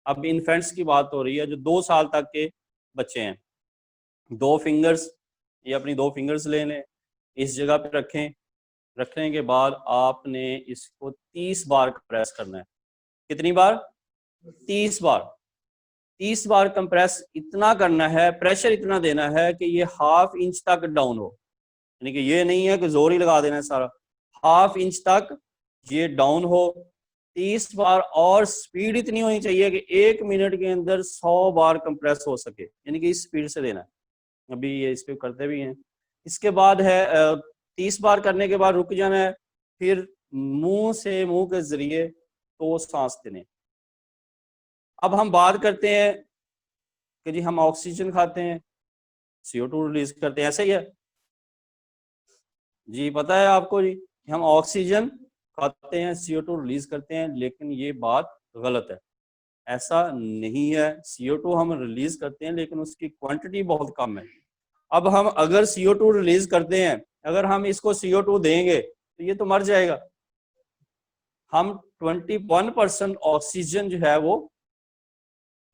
अब इन्फेंट्स की बात हो रही है, जो 2 साल तक के बच्चे हैं। 2 फिंगर्स, ये अपनी 2 फिंगर्स ले लें, इस जगह पे रखें। रखने के बाद आपने इसको 30 बार कंप्रेस करना है। कितनी बार? 30 बार। 30 बार कंप्रेस इतना करना है, प्रेशर इतना देना है कि ये 1/2 इंच तक डाउन हो, यानी कि ये नहीं है कि जोर ही लगा देना है सारा, 1/2 इंच तक ये डाउन हो। 30 बार, और स्पीड इतनी होनी चाहिए कि 1 मिनट के अंदर 100 बार कंप्रेस हो सके, यानी कि इस स्पीड से देना है। अभी ये इस पे करते भी हैं। इसके बाद है 30 बार करने के बाद रुक जाना है, फिर मुंह से मुंह के जरिए तो सांस देने। अब हम बात करते हैं कि जी हम ऑक्सीजन खाते हैं, CO2 रिलीज करते हैं, ऐसा ही है जी? पता है आपको जी, हम ऑक्सीजन खाते हैं, CO2 रिलीज करते हैं, लेकिन ये बात गलत है। ऐसा नहीं है, CO2 हम रिलीज करते हैं लेकिन उसकी क्वांटिटी बहुत कम है। अब हम अगर CO2 रिलीज करते हैं, अगर हम इसको CO2 देंगे तो ये तो मर जाएगा। हम 21% ऑक्सीजन जो है वो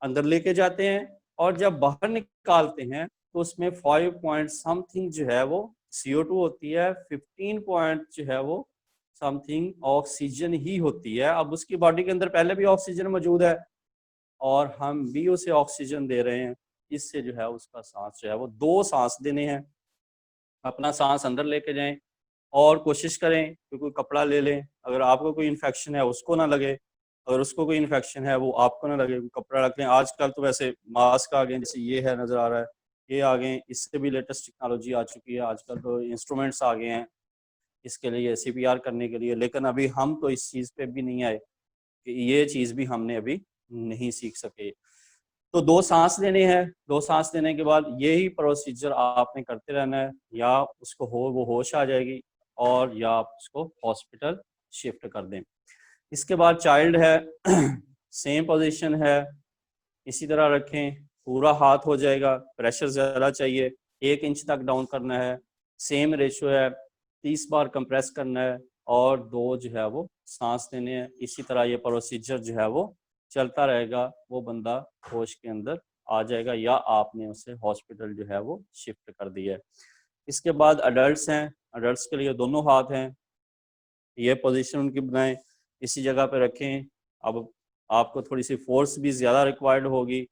अंदर लेके जाते हैं, और जब बाहर निकालते हैं तो उसमें 5 पॉइंट समथिंग जो है वो CO2 होती है, 15 पॉइंट जो है वो समथिंग ऑक्सीजन ही होती है। अब उसकी बॉडी के अंदर पहले भी ऑक्सीजन मौजूद है, और हम भी उसे ऑक्सीजन दे रहे हैं। इससे जो है उसका सांस जो है वो 2 सांस देने हैं। अपना सांस अंदर लेके जाएं और कोशिश करें कि कोई कपड़ा ले लें। अगर आपको कोई इन्फेक्शन है उसको ना लगे, अगर उसको कोई इन्फेक्शन है वो आपको ना लगे, कपड़ा रख लें। आजकल तो वैसे मास्क आ गए, जैसे ये है नज़र आ रहा है, ये आ गए, इससे भी लेटेस्ट टेक्नोलॉजी आ चुकी है। आजकल तो इंस्ट्रूमेंट्स आ गए हैं इसके लिए, CPR करने के लिए। लेकिन अभी हम तो इस चीज़ पे भी नहीं आए कि ये चीज़ भी हमने अभी नहीं सीख सके। तो 2 सांस लेने हैं, 2 सांस लेने के बाद यही प्रोसीजर आपने करते रहना है, या उसको वो होश आ जाएगी और या आप उसको हॉस्पिटल शिफ्ट कर दें। इसके बाद चाइल्ड है, सेम पोजीशन है, इसी तरह रखें, पूरा हाथ हो जाएगा, प्रेशर ज़्यादा चाहिए, 1 इंच तक डाउन करना है, सेम रेशो है, 30 बार कंप्रेस करना है और 2 जो है वो सांस लेने हैं। इसी तरह ये प्रोसीजर जो है वो चलता रहेगा, वो बंदा होश के अंदर आ जाएगा या आपने उसे हॉस्पिटल जो है वो शिफ्ट कर दिया है। इसके बाद अडल्ट्स हैं, अडल्ट्स के लिए दोनों हाथ हैं, ये पोजीशन उनकी बनाएं, इसी जगह पे रखें। अब आपको थोड़ी सी फोर्स भी ज़्यादा रिक्वायर्ड होगी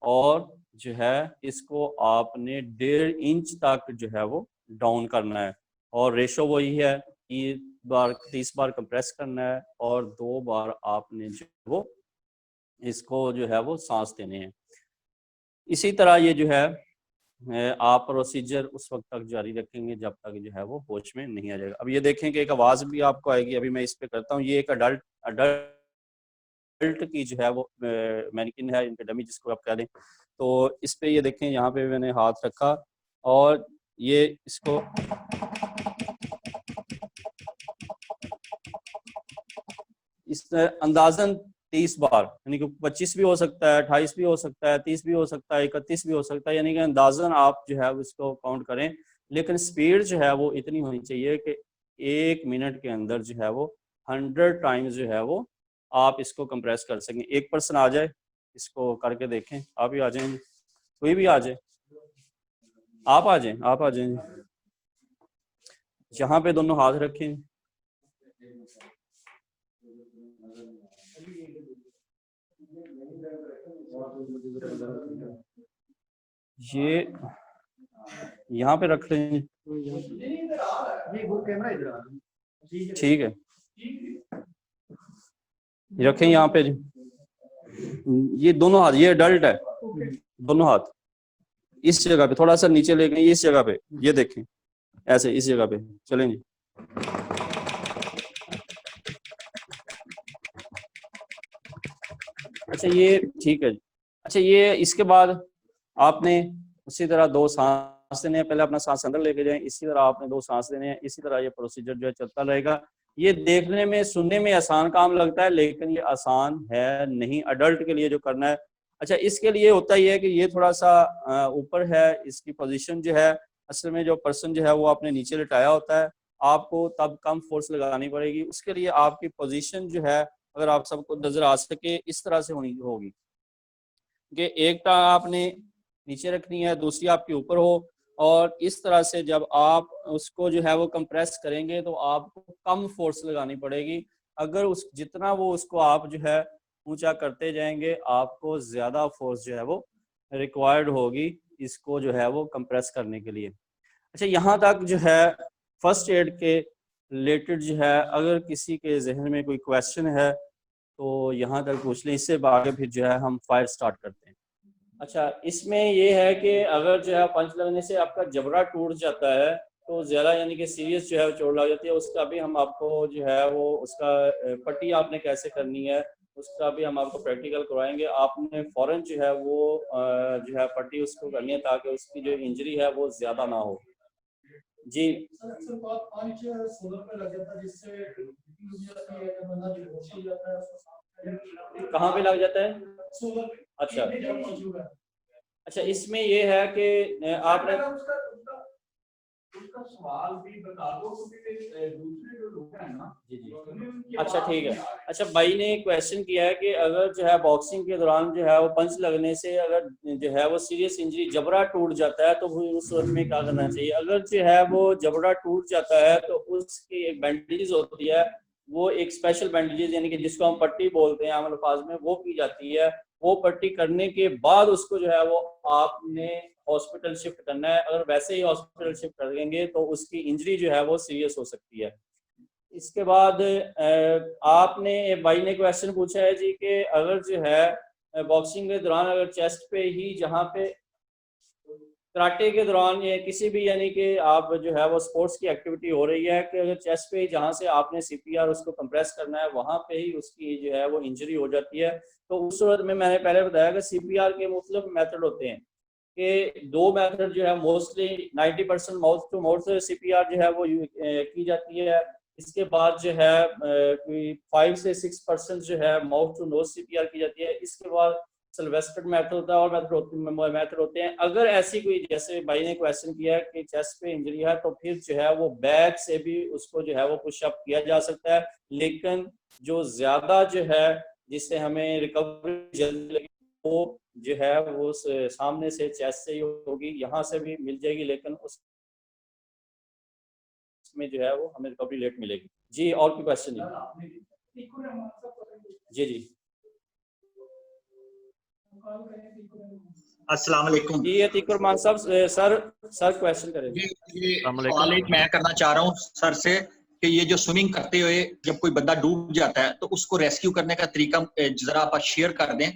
और जो है इसको आपने 1.5 इंच तक जो है वो डाउन करना है और रेशो वही है, 30 बार कंप्रेस करना है और 2 बार आपने जो वो इसको जो है वो सांस देने हैं। इसी तरह ये जो है आप प्रोसीजर उस वक्त तक जारी रखेंगे जब तक जो है वो होश में नहीं आ जाएगा। अब ये देखें कि एक आवाज़ भी आपको आएगी, अभी मैं इस पे करता हूँ। ये एक अडल्ट की जो है वो मैनिकिन है, इनका डमी जिसको आप कह दें। तो इस पे ये देखें, यहाँ पे मैंने हाथ रखा और ये इसको इस अंदाजन 30 बार, यानी कि 25 भी हो सकता है, 28 भी हो सकता है, 30 भी हो सकता है, 31 भी हो सकता है, यानी कि अंदाजन आप जो है इसको काउंट करें। लेकिन स्पीड जो है वो इतनी होनी चाहिए कि 1 मिनट के अंदर जो है वो 100 टाइम्स जो है वो आप इसको कंप्रेस कर सकें। एक पर्सन आ जाए, इसको करके देखें। आप ही आ जाएंगे, कोई भी आ जाए, आप आ जाएं, आप आ जाएं। यहाँ पे दोनों हाथ रखें, ये यहाँ पे रख लें, ठीक है, ये रखें यहाँ पे। ये दोनों हाथ, ये अडल्ट है, दोनों हाथ इस जगह पे, थोड़ा सा नीचे ले गए, इस जगह पे, ये देखें ऐसे, इस जगह पे चलेंगे। अच्छा ये ठीक है। अच्छा ये इसके बाद आपने उसी तरह 2 सांस लेने हैं, पहले अपना सांस अंदर लेके जाएं, इसी तरह आपने 2 सांस लेने हैं, इसी तरह ये प्रोसीजर जो है चलता रहेगा। ये देखने में सुनने में आसान काम लगता है लेकिन ये आसान है नहीं अडल्ट के लिए जो करना है। अच्छा इसके लिए होता ही है कि ये थोड़ा सा ऊपर है, इसकी पोजीशन जो है, असल में जो पर्सन जो है वो आपने नीचे लिटाया होता है, आपको तब कम फोर्स लगानी पड़ेगी। उसके लिए आपकी पोजीशन जो है, अगर आप सबको नजर आ सके, इस तरह से होनी होगी कि एक टांग आपने नीचे रखनी है, दूसरी आपके ऊपर हो, और इस तरह से जब आप उसको जो है वो कंप्रेस करेंगे तो आपको कम फोर्स लगानी पड़ेगी। अगर उस जितना वो उसको आप जो है ऊंचा करते जाएंगे, आपको ज़्यादा फोर्स जो है वो रिक्वायर्ड होगी इसको जो है वो कंप्रेस करने के लिए। अच्छा यहाँ तक जो है फर्स्ट एड के रिलेटेड जो है, अगर किसी के जहन में कोई क्वेश्चन है तो यहाँ तक पूछ लें, इससे आगे फिर जो है हम फायर स्टार्ट करते हैं। अच्छा इसमें ये है कि अगर जो है पंच लगने से आपका जबड़ा टूट जाता है तो ज़्यादा यानी कि सीरियस जो है चोट लग जाती है, उसका भी हम आपको जो है वो उसका पट्टी आपने कैसे करनी है उसका भी हम आपको प्रैक्टिकल करवाएंगे। आपने फ़ौरन जो है वो जो है पट्टी उसको करनी है ताकि उसकी जो इंजरी है वो ज़्यादा ना हो। जी कहाँ पे लग जाता है? अच्छा अच्छा इसमें ये है कि आपने उसका सवाल भी बता दो क्योंकि दूसरे जो लोग हैं ना, जी जी अच्छा ठीक है। अच्छा भाई ने क्वेश्चन किया है कि अगर जो है बॉक्सिंग के दौरान जो है वो पंच लगने से अगर जो है वो सीरियस इंजरी जबड़ा टूट जाता है तो उस वक्त में क्या करना चाहिए। अगर जो है वो जबड़ा टूट जाता है तो उसकी एक बैंडेज होती है, वो एक स्पेशल बैंडेज यानी कि जिसको हम पट्टी बोलते हैं आम अल्फाज में, वो की जाती है। वो पट्टी करने के बाद उसको जो है वो आपने हॉस्पिटल शिफ्ट करना है। अगर वैसे ही हॉस्पिटल शिफ्ट कर देंगे तो उसकी इंजरी जो है वो सीरियस हो सकती है। इसके बाद आपने भाई ने क्वेश्चन पूछा है जी कि अगर जो है बॉक्सिंग के दौरान अगर चेस्ट पे ही, जहाँ पे कराटे के दौरान या किसी भी यानी कि आप जो है वो स्पोर्ट्स की एक्टिविटी हो रही है कि अगर चेस्ट पे ही जहाँ से आपने सीपीआर उसको कंप्रेस करना है वहाँ पे ही उसकी जो है वो इंजरी हो जाती है, तो उस सूरत में मैंने पहले बताया कि सीपीआर के मुख्तलिफ मेथड होते हैं कि दो मेथड जो है mostly 90% mouth to mouth CPR जो है वो की जाती है। इसके बाद जो है कोई 5 से 6% जो है माउथ टू नोज सीपीआर की जाती है। इसके बाद सिल्वेस्टर मेथड होता है और मेथड होते हैं। अगर ऐसी कोई, जैसे भाई ने क्वेश्चन किया है कि चेस्ट पे इंजरी है, तो फिर जो है वो बैक से भी उसको जो है वो पुशअप किया जा सकता है, लेकिन जो ज्यादा जो है जिससे हमें रिकवरी जल्दी लगी वो जो है वो सामने से चेस्ट से ही होगी, यहाँ से भी मिल जाएगी, लेकिन उसमें जो है वो हमें रिकवरी लेट मिलेगी। जी और कोई क्वेश्चन नहीं? जी जी अस्सलाम वालेकुम जी अतीकुर मान साहब, सर क्वेश्चन करें। ये सवाल एक मैं करना चाह रहा हूँ सर से कि ये जो स्विमिंग करते हुए जब कोई बंदा डूब जाता है तो उसको रेस्क्यू करने का तरीका जरा आप शेयर कर दें,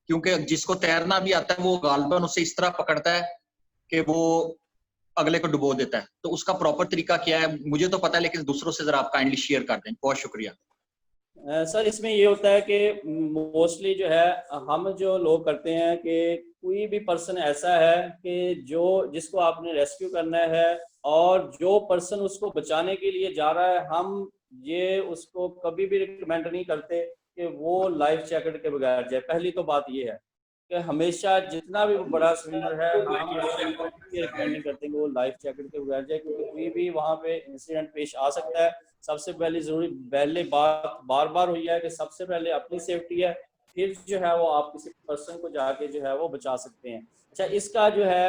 क्योंकि जिसको तैरना भी आता है वो गालबन उसे इस तरह पकड़ता है कि वो अगले को डुबो देता है, तो उसका प्रॉपर तरीका क्या है? मुझे तो पता है लेकिन दूसरों से जरा आप काइंडली शेयर कर दें, बहुत शुक्रिया। सर इसमें ये होता है कि मोस्टली जो है हम जो लोग करते हैं कि कोई भी पर्सन ऐसा है कि जिसको आपने रेस्क्यू करना है और जो पर्सन उसको बचाने के लिए जा रहा है, हम ये उसको कभी भी रिकमेंड नहीं करते कि वो लाइफ जैकेट के बगैर जाए। पहली तो बात ये है कि हमेशा जितना भी बड़ा स्विमर है हम उसको रिकमेंड नहीं करते कि वो लाइफ जैकेट के बगैर जाए, क्योंकि कोई भी वहाँ पे इंसिडेंट पेश आ सकता है। सबसे पहले बात बार बार हुई है कि सबसे पहले अपनी सेफ्टी है, फिर जो है वो आप किसी पर्सन को जाके जो है वो बचा सकते हैं। अच्छा, इसका जो है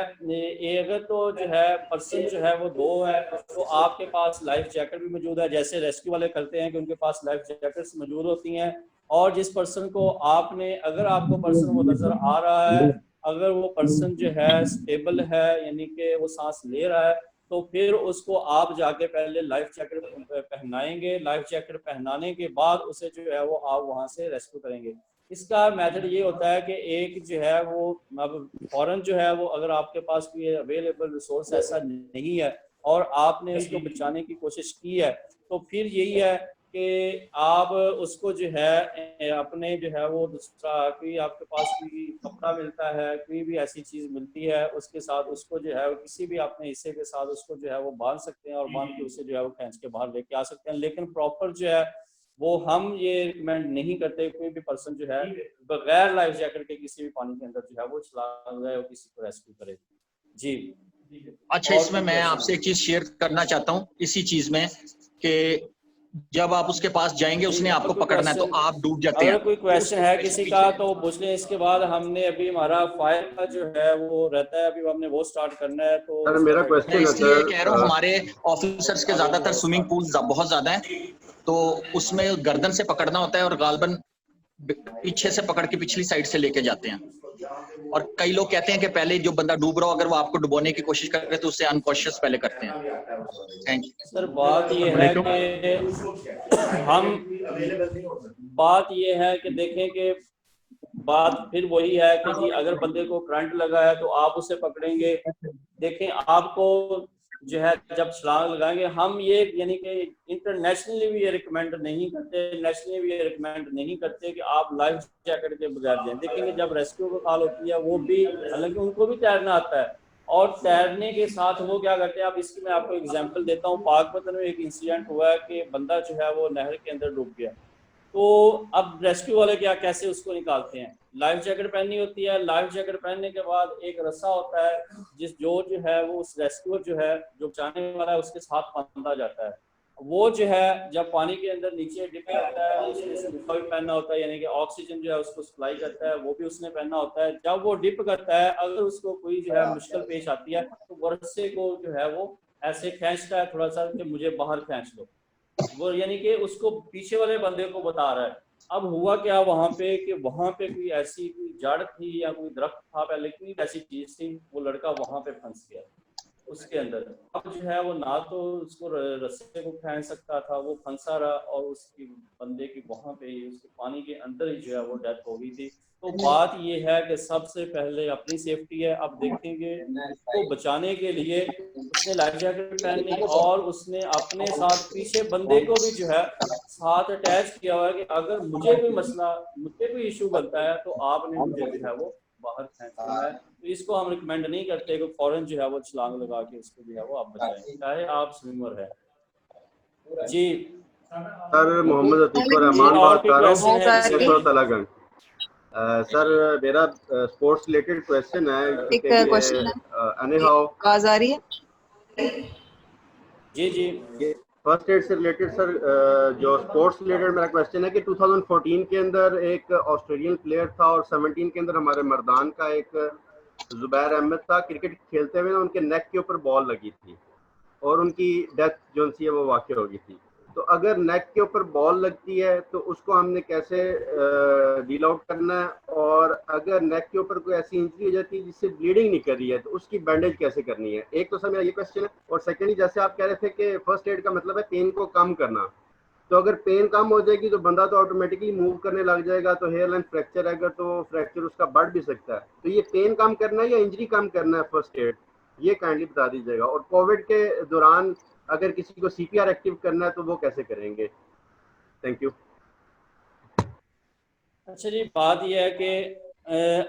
अगर तो जो है पर्सन जो है वो दो है तो आपके पास लाइफ जैकेट भी मौजूद है, जैसे रेस्क्यू वाले करते हैं कि उनके पास लाइफ जैकेट्स मौजूद होती हैं। और जिस पर्सन को आपने, अगर आपको पर्सन वो नजर आ रहा है, अगर वो पर्सन जो है स्टेबल है यानी कि वो सांस ले रहा है, तो फिर उसको आप जाके पहले लाइफ जैकेट पहनाएंगे। लाइफ जैकेट पहनाने के बाद उसे जो है वो आप वहां से रेस्क्यू करेंगे। इसका मेथड ये होता है कि एक जो है वो अब फौरन जो है वो, अगर आपके पास कोई अवेलेबल रिसोर्स ऐसा नहीं है और आपने उसको बचाने की कोशिश की है, तो फिर यही है कि आप उसको जो है अपने जो है वो दूसरा कोई आपके पास कोई कपड़ा मिलता है, कोई भी ऐसी चीज मिलती है, उसके साथ उसको जो है किसी भी अपने हिस्से के साथ उसको जो है वो बांध सकते हैं और बांध के उसे जो है वो खींच के बाहर लेके आ सकते हैं। लेकिन प्रॉपर जो है वो हम ये रिकमेंड नहीं करते कोई भी पर्सन जो है बगैर लाइफ जैकेट के किसी भी पानी के अंदर जो है वो छलांग लगाए और किसी को रेस्क्यू करे। जी अच्छा, इसमें मैं आपसे एक चीज शेयर करना चाहता हूँ इसी चीज में कि जब आप उसके पास जाएंगे उसने आपको पकड़ना है तो आप डूब जाते हैं। अगर कोई क्वेश्चन है किसी का तो पूछ लें। इसके बाद हमने अभी हमारा फायर का जो है वो रहता है, अभी हमने वो स्टार्ट करना है। तो सर मेरा क्वेश्चन है इसलिए सर, कह रहा हूँ हमारे ऑफिसर्स के ज्यादातर स्विमिंग पूल बहुत ज्यादा है, तो उसमें गर्दन से पकड़ना होता है और गालबन पीछे से पकड़ के पिछली साइड से लेके जाते हैं। और कई लोग कहते हैं कि पहले जो बंदा डूब रहा हो अगर वो आपको डुबोने की कोशिश करे तो उससे अनकॉन्शियस पहले करते हैं। थैंक यू सर बात ये है कि देखें कि बात फिर वही है कि जी अगर बंदे को करंट लगा है तो आप उसे पकड़ेंगे। देखें आपको जो है जब छलांग लगाएंगे, हम ये यानी कि इंटरनेशनली भी ये रिकमेंड नहीं करते, नेशनली भी ये रिकमेंड नहीं करते कि आप लाइफ जैकेट के बगैर जाएं। देखेंगे जब रेस्क्यू की कॉल होती है वो भी, हालांकि उनको भी तैरना आता है, और तैरने के साथ वो क्या करते हैं, अब इसकी मैं आपको एग्जांपल देता हूँ। पाकपतन में एक इंसिडेंट हुआ है कि बंदा जो है वो नहर के अंदर डूब गया। तो अब रेस्क्यू वाले क्या कैसे उसको निकालते हैं, लाइफ जैकेट पहननी होती है। लाइफ जैकेट पहनने के बाद एक रस्सा होता है जो है वो उस रेस्क्यूअर जो है जो बचाने वाला है उसके साथ बांधा जाता है। वो जो है जब पानी के अंदर नीचे डिप करता है उसने स्कूबा भी पहनना होता है, यानी कि ऑक्सीजन जो है उसको सप्लाई करता है वो भी उसने पहनना होता है। जब वो डिप करता है अगर उसको कोई जो है मुश्किल पेश आती है तो वो रस्से को जो है वो ऐसे खींचता है थोड़ा सा कि मुझे बाहर खींच लो, वो यानी कि उसको पीछे वाले बंदे को बता रहा है अब हुआ क्या वहाँ पे कि वहाँ पे कोई ऐसी कोई जड़ थी या कोई दरख्त था पहले, कोई ऐसी चीज थी, वो लड़का वहाँ पे फंस गया उसके अंदर। अब जो है वो ना तो उसको रस्से को फेंक सकता था, वो फंसा रहा, और उसकी बंदे की वहाँ पे ही उसके पानी के अंदर ही जो है वो डेथ हो गई थी। तो बात ये है कि सबसे पहले अपनी सेफ्टी है। अब देखेंगे उसको बचाने के लिए उसने लाइफ जैकेट पहननी, और उसने अपने साथ पीछे बंदे को भी जो है साथ अटैच किया हुआ है कि अगर मुझे कोई मसला, मुझे कोई इशू बनता है तो आपने मुझे जो है वो बाहर फेंकना है। तो इसको हम रिकमेंड नहीं करते कि फौरन जो है वो छलांग लगा के इसको जो है वो आप बचाएं, चाहे आप स्विमर है। जी सर मोहम्मद अतीकुर जी, रहमान और बात कोई कर रहा हूँ क्वेश्चन है किसी का? तलागंज। सर मेरा स्पोर्ट्स रिलेटेड क्वेश्चन है एक क्वेश्चन है, एनी हाउ आवाज आ रही है? जी जी फर्स्ट एड से रिलेटेड सर, जो स्पोर्ट्स रिलेटेड मेरा क्वेश्चन है कि 2014 के अंदर एक ऑस्ट्रेलियन प्लेयर था और 17 के अंदर हमारे मर्दान का एक जुबैर अहमद था। क्रिकेट खेलते हुए उनके नेक के ऊपर बॉल लगी थी और उनकी डेथ जो सी है वो वाक़ हो गई थी। तो अगर नेक के ऊपर बॉल लगती है तो उसको हमने कैसे डील आउट करना है, और अगर नेक के ऊपर कोई ऐसी इंजरी हो जाती है जिससे ब्लीडिंग नहीं कर रही है तो उसकी बैंडेज कैसे करनी है? एक तो सर मेरा ये क्वेश्चन है। और सेकेंडली, जैसे आप कह रहे थे कि फर्स्ट एड का मतलब है पेन को कम करना, तो अगर पेन कम हो जाएगी तो बंदा तो ऑटोमेटिकली मूव करने लग जाएगा, तो हेयर लाइन फ्रैक्चर है तो फ्रैक्चर उसका बढ़ भी सकता है। तो ये पेन कम करना है या इंजरी कम करना है फर्स्ट एड, ये काइंडली बता दीजिएगा। और कोविड के दौरान अगर किसी को सीपीआर एक्टिव करना है तो वो कैसे करेंगे? Thank you. अच्छा जी, बात यह है कि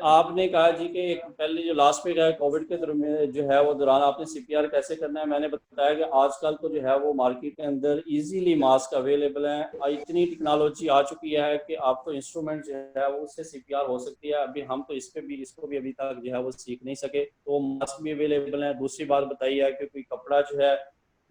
आपने कहा जी कि एक पहले जो लास्ट में कहा कोविड के दरमियान जो है वो दौरान आपने सीपीआर कैसे करना है। मैंने बताया कि आजकल तो जो है वो मार्केट के अंदर इजीली मास्क अवेलेबल हैं। इतनी टेक्नोलॉजी आ चुकी है कि आपको इंस्ट्रूमेंट जो है वो उससे सीपीआर हो सकती है। अभी हम तो इसको भी अभी तक जो है वो सीख नहीं सके, तो मास्क भी अवेलेबल है। दूसरी बात बताई है कि कोई कपड़ा जो है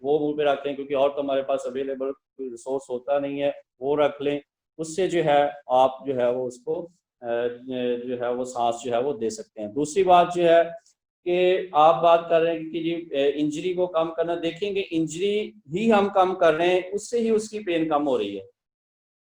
वो मुंह पे रख लें, क्योंकि और तो हमारे पास अवेलेबल कोई रिसोर्स होता नहीं है, वो रख लें। उससे जो है आप जो है वो उसको जो है वो सांस जो है वो दे सकते हैं। दूसरी बात जो है कि आप बात कर रहे हैं कि जी इंजरी को कम करना, देखेंगे इंजरी ही हम कम कर रहे हैं, उससे ही उसकी पेन कम हो रही है।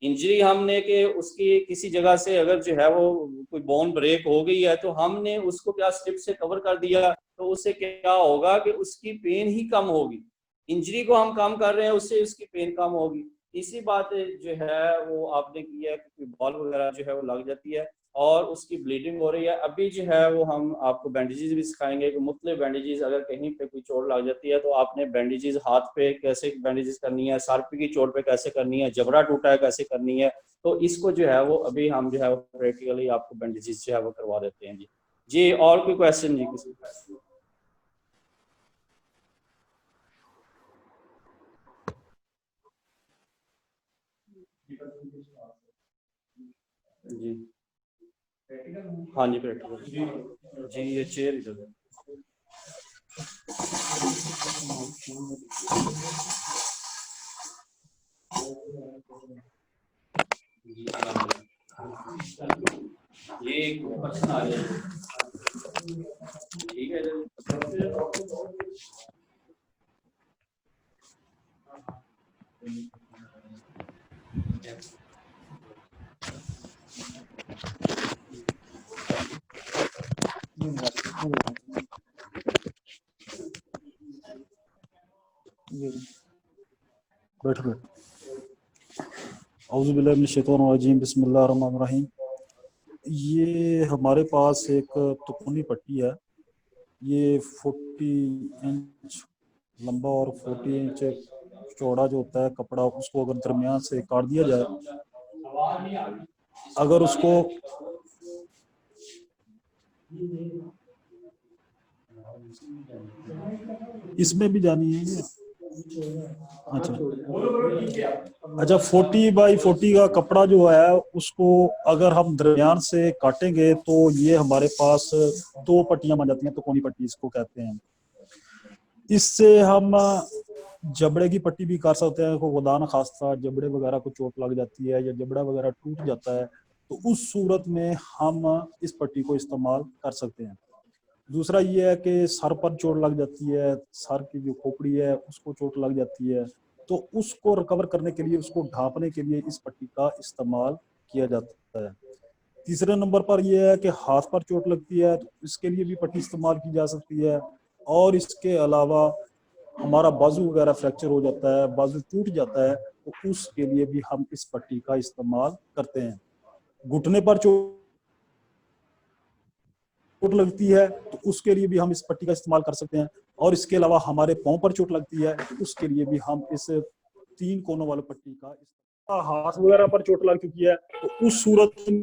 इंजरी हमने कि उसकी किसी जगह से अगर जो है वो कोई बोन ब्रेक हो गई है तो हमने उसको क्या स्ट्रिप से कवर कर दिया, तो उससे क्या होगा कि उसकी पेन ही कम होगी। इंजरी को हम कम कर रहे हैं, उससे उसकी पेन कम होगी। इसी बात जो है वो आपने की है कि बॉल वगैरह जो है वो लग जाती है और उसकी ब्लीडिंग हो रही है। अभी जो है वो हम आपको बैंडेजेस भी सिखाएंगे कि मुख्तलिफ बैंडेजेस, अगर कहीं पे कोई चोट लग जाती है तो आपने बैंडेजेस हाथ पे कैसे बैंडेजेस करनी है, सर पे की चोट पे कैसे करनी है, जबड़ा टूटा है कैसे करनी है। तो इसको जो है वो अभी हम जो है वो प्रैक्टिकली आपको बैंडेजेस जो है वो करवा देते हैं। जी जी, और कोई क्वेश्चन जी किसी? जी हाँ जी, प्रैक्टिकल जी, ये चेयर इधर है। ये एक क्वेश्चन आ गया, ठीक है। बैठो औज़ुबिल्लाहिमिनश्शैतानिर्रजीम, बिस्मिल्लाहिर्रहमानिर्रहीम। ये हमारे पास एक तुकनी पट्टी है, ये 40 इंच लंबा और 40 इंच चौड़ा जो होता है कपड़ा, उसको अगर दरमियान से काट दिया जाए, अगर उसको इसमें भी जानी है ये। अच्छा 40x40 का कपड़ा जो है उसको अगर हम दरमियान से काटेंगे तो ये हमारे पास 2 पट्टियां बन जाती हैं, तो कोनी पट्टी इसको कहते हैं। इससे हम जबड़े की पट्टी भी कर सकते हैं। को खुदा न खास्ता जबड़े वगैरह को चोट लग जाती है या जबड़ा वगैरह टूट जाता है तो उस सूरत में हम इस पट्टी को इस्तेमाल कर सकते हैं। दूसरा ये है कि सर पर चोट लग जाती है, सर की जो खोपड़ी है उसको चोट लग जाती है, तो उसको रिकवर करने के लिए, उसको ढांपने के लिए इस पट्टी का इस्तेमाल किया जाता है। तीसरे नंबर पर यह है कि हाथ पर चोट लगती है तो इसके लिए भी पट्टी इस्तेमाल की जा सकती है। और इसके अलावा हमारा बाजू वगैरह फ्रैक्चर हो जाता है, बाजू टूट जाता है, तो उसके लिए भी हम इस पट्टी का इस्तेमाल करते हैं। घुटने पर चोट लगती है तो उसके लिए भी हम इस पट्टी का इस्तेमाल कर सकते हैं। और इसके अलावा हमारे पांव पर चोट लगती है तो उसके लिए भी हम इस 3 कोनों वाली पट्टी का हाथ वगैरह पर चोट लग चुकी है तो उस सूरत में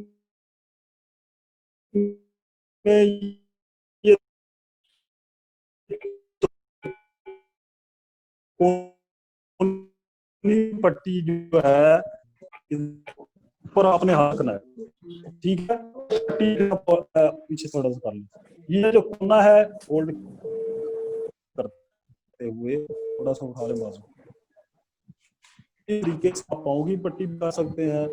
ये पट्टी जो है पर आपने हाथ रखना है, ठीक है। पीछे थोड़ा सा कर लो, ये जो कोना है होल्ड करते हुए थोड़ा सा उठा ले बाजू। इस तरीके से आप पाँव की पट्टी भी कर सकते हैं,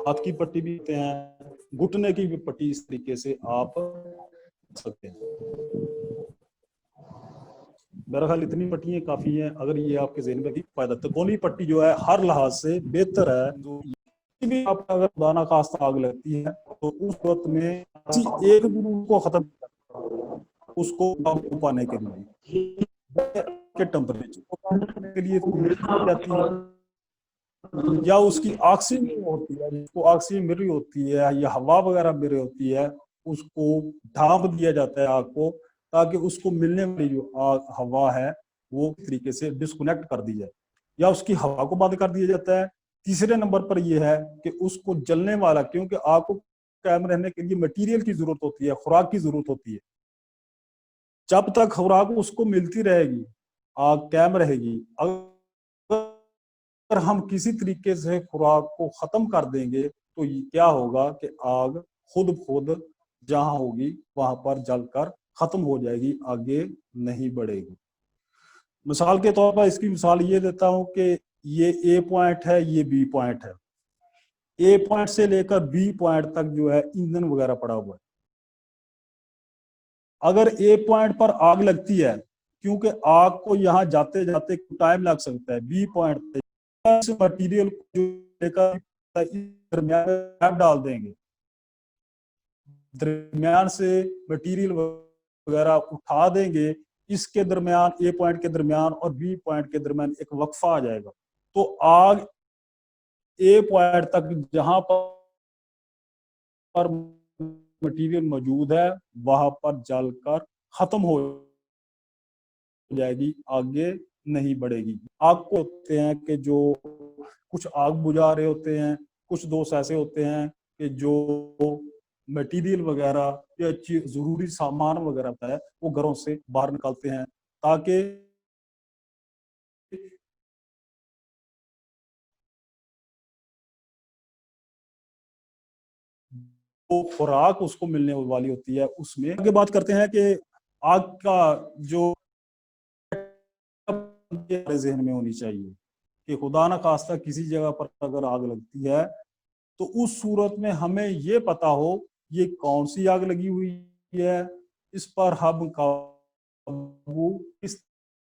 हाथ की पट्टी भी करते हैं, घुटने की भी पट्टी इस तरीके से आप कर सकते हैं। मेरा ख्याल इतनी पट्टियां काफी हैं। अगर ये आपके ज़हन में भी फायदा, तो कोनी पट्टी जो है हर लिहाज से बेहतर है। जो भी आप अगर खुदा खास्ता आग लगती है तो उस वक्त में किसी एक गुरु को खत्म उसको काबू पाने के लिए के टेम्परेचर को पाने के लिए जाती है, या उसकी ऑक्सीजन होती है, जिसको ऑक्सीजन मिल रही होती है या हवा वगैरह मिल रही होती है, उसको ढांप दिया जाता है आग को, ताकि उसको मिलने वाली जो हवा है वो तरीके से डिस्कनेक्ट कर दी जाए या उसकी हवा को बंद कर दिया जाता है। तीसरे नंबर पर यह है कि उसको जलने वाला, क्योंकि आग को कायम रहने के लिए मटेरियल की जरूरत होती है, खुराक की जरूरत होती है। जब तक खुराक उसको मिलती रहेगी आग कायम रहेगी। अगर हम किसी तरीके से खुराक को खत्म कर देंगे तो क्या होगा कि आग खुद जहां होगी वहां पर जलकर खत्म हो जाएगी, आगे नहीं बढ़ेगी। मिसाल के तौर पर इसकी मिसाल ये देता हूं कि ये ए पॉइंट है, ये बी पॉइंट है। ए पॉइंट से लेकर बी पॉइंट तक जो है ईंधन वगैरह पड़ा हुआ है। अगर ए पॉइंट पर आग लगती है, क्योंकि आग को यहाँ जाते जाते टाइम लग सकता है, बी पॉइंट मटीरियल जो लेकर दरमियान डाल देंगे, दरमियान से मटीरियल वगैरह उठा देंगे, इसके दरमियान ए पॉइंट के दरमियान और बी पॉइंट के दरमियान एक वक्फा आ जाएगा, तो आग ए पॉइंट तक जहां पर मटेरियल मौजूद है वहां पर जलकर खत्म हो जाएगी, आगे नहीं बढ़ेगी। आग को होते हैं कि जो कुछ आग बुझा रहे होते हैं, कुछ दोस्त ऐसे होते हैं कि जो मटेरियल वगैरह या जरूरी सामान वगैरह होता है वो घरों से बाहर निकालते हैं ताकि वो खुराक उसको मिलने वाली होती है। उसमें आगे बात करते हैं कि आग का जो ज़हन में होनी चाहिए कि खुदा ना खास्ता किसी जगह पर अगर आग लगती है तो उस सूरत में हमें ये पता हो ये कौन सी आग लगी हुई है, इस पर हम काबू किस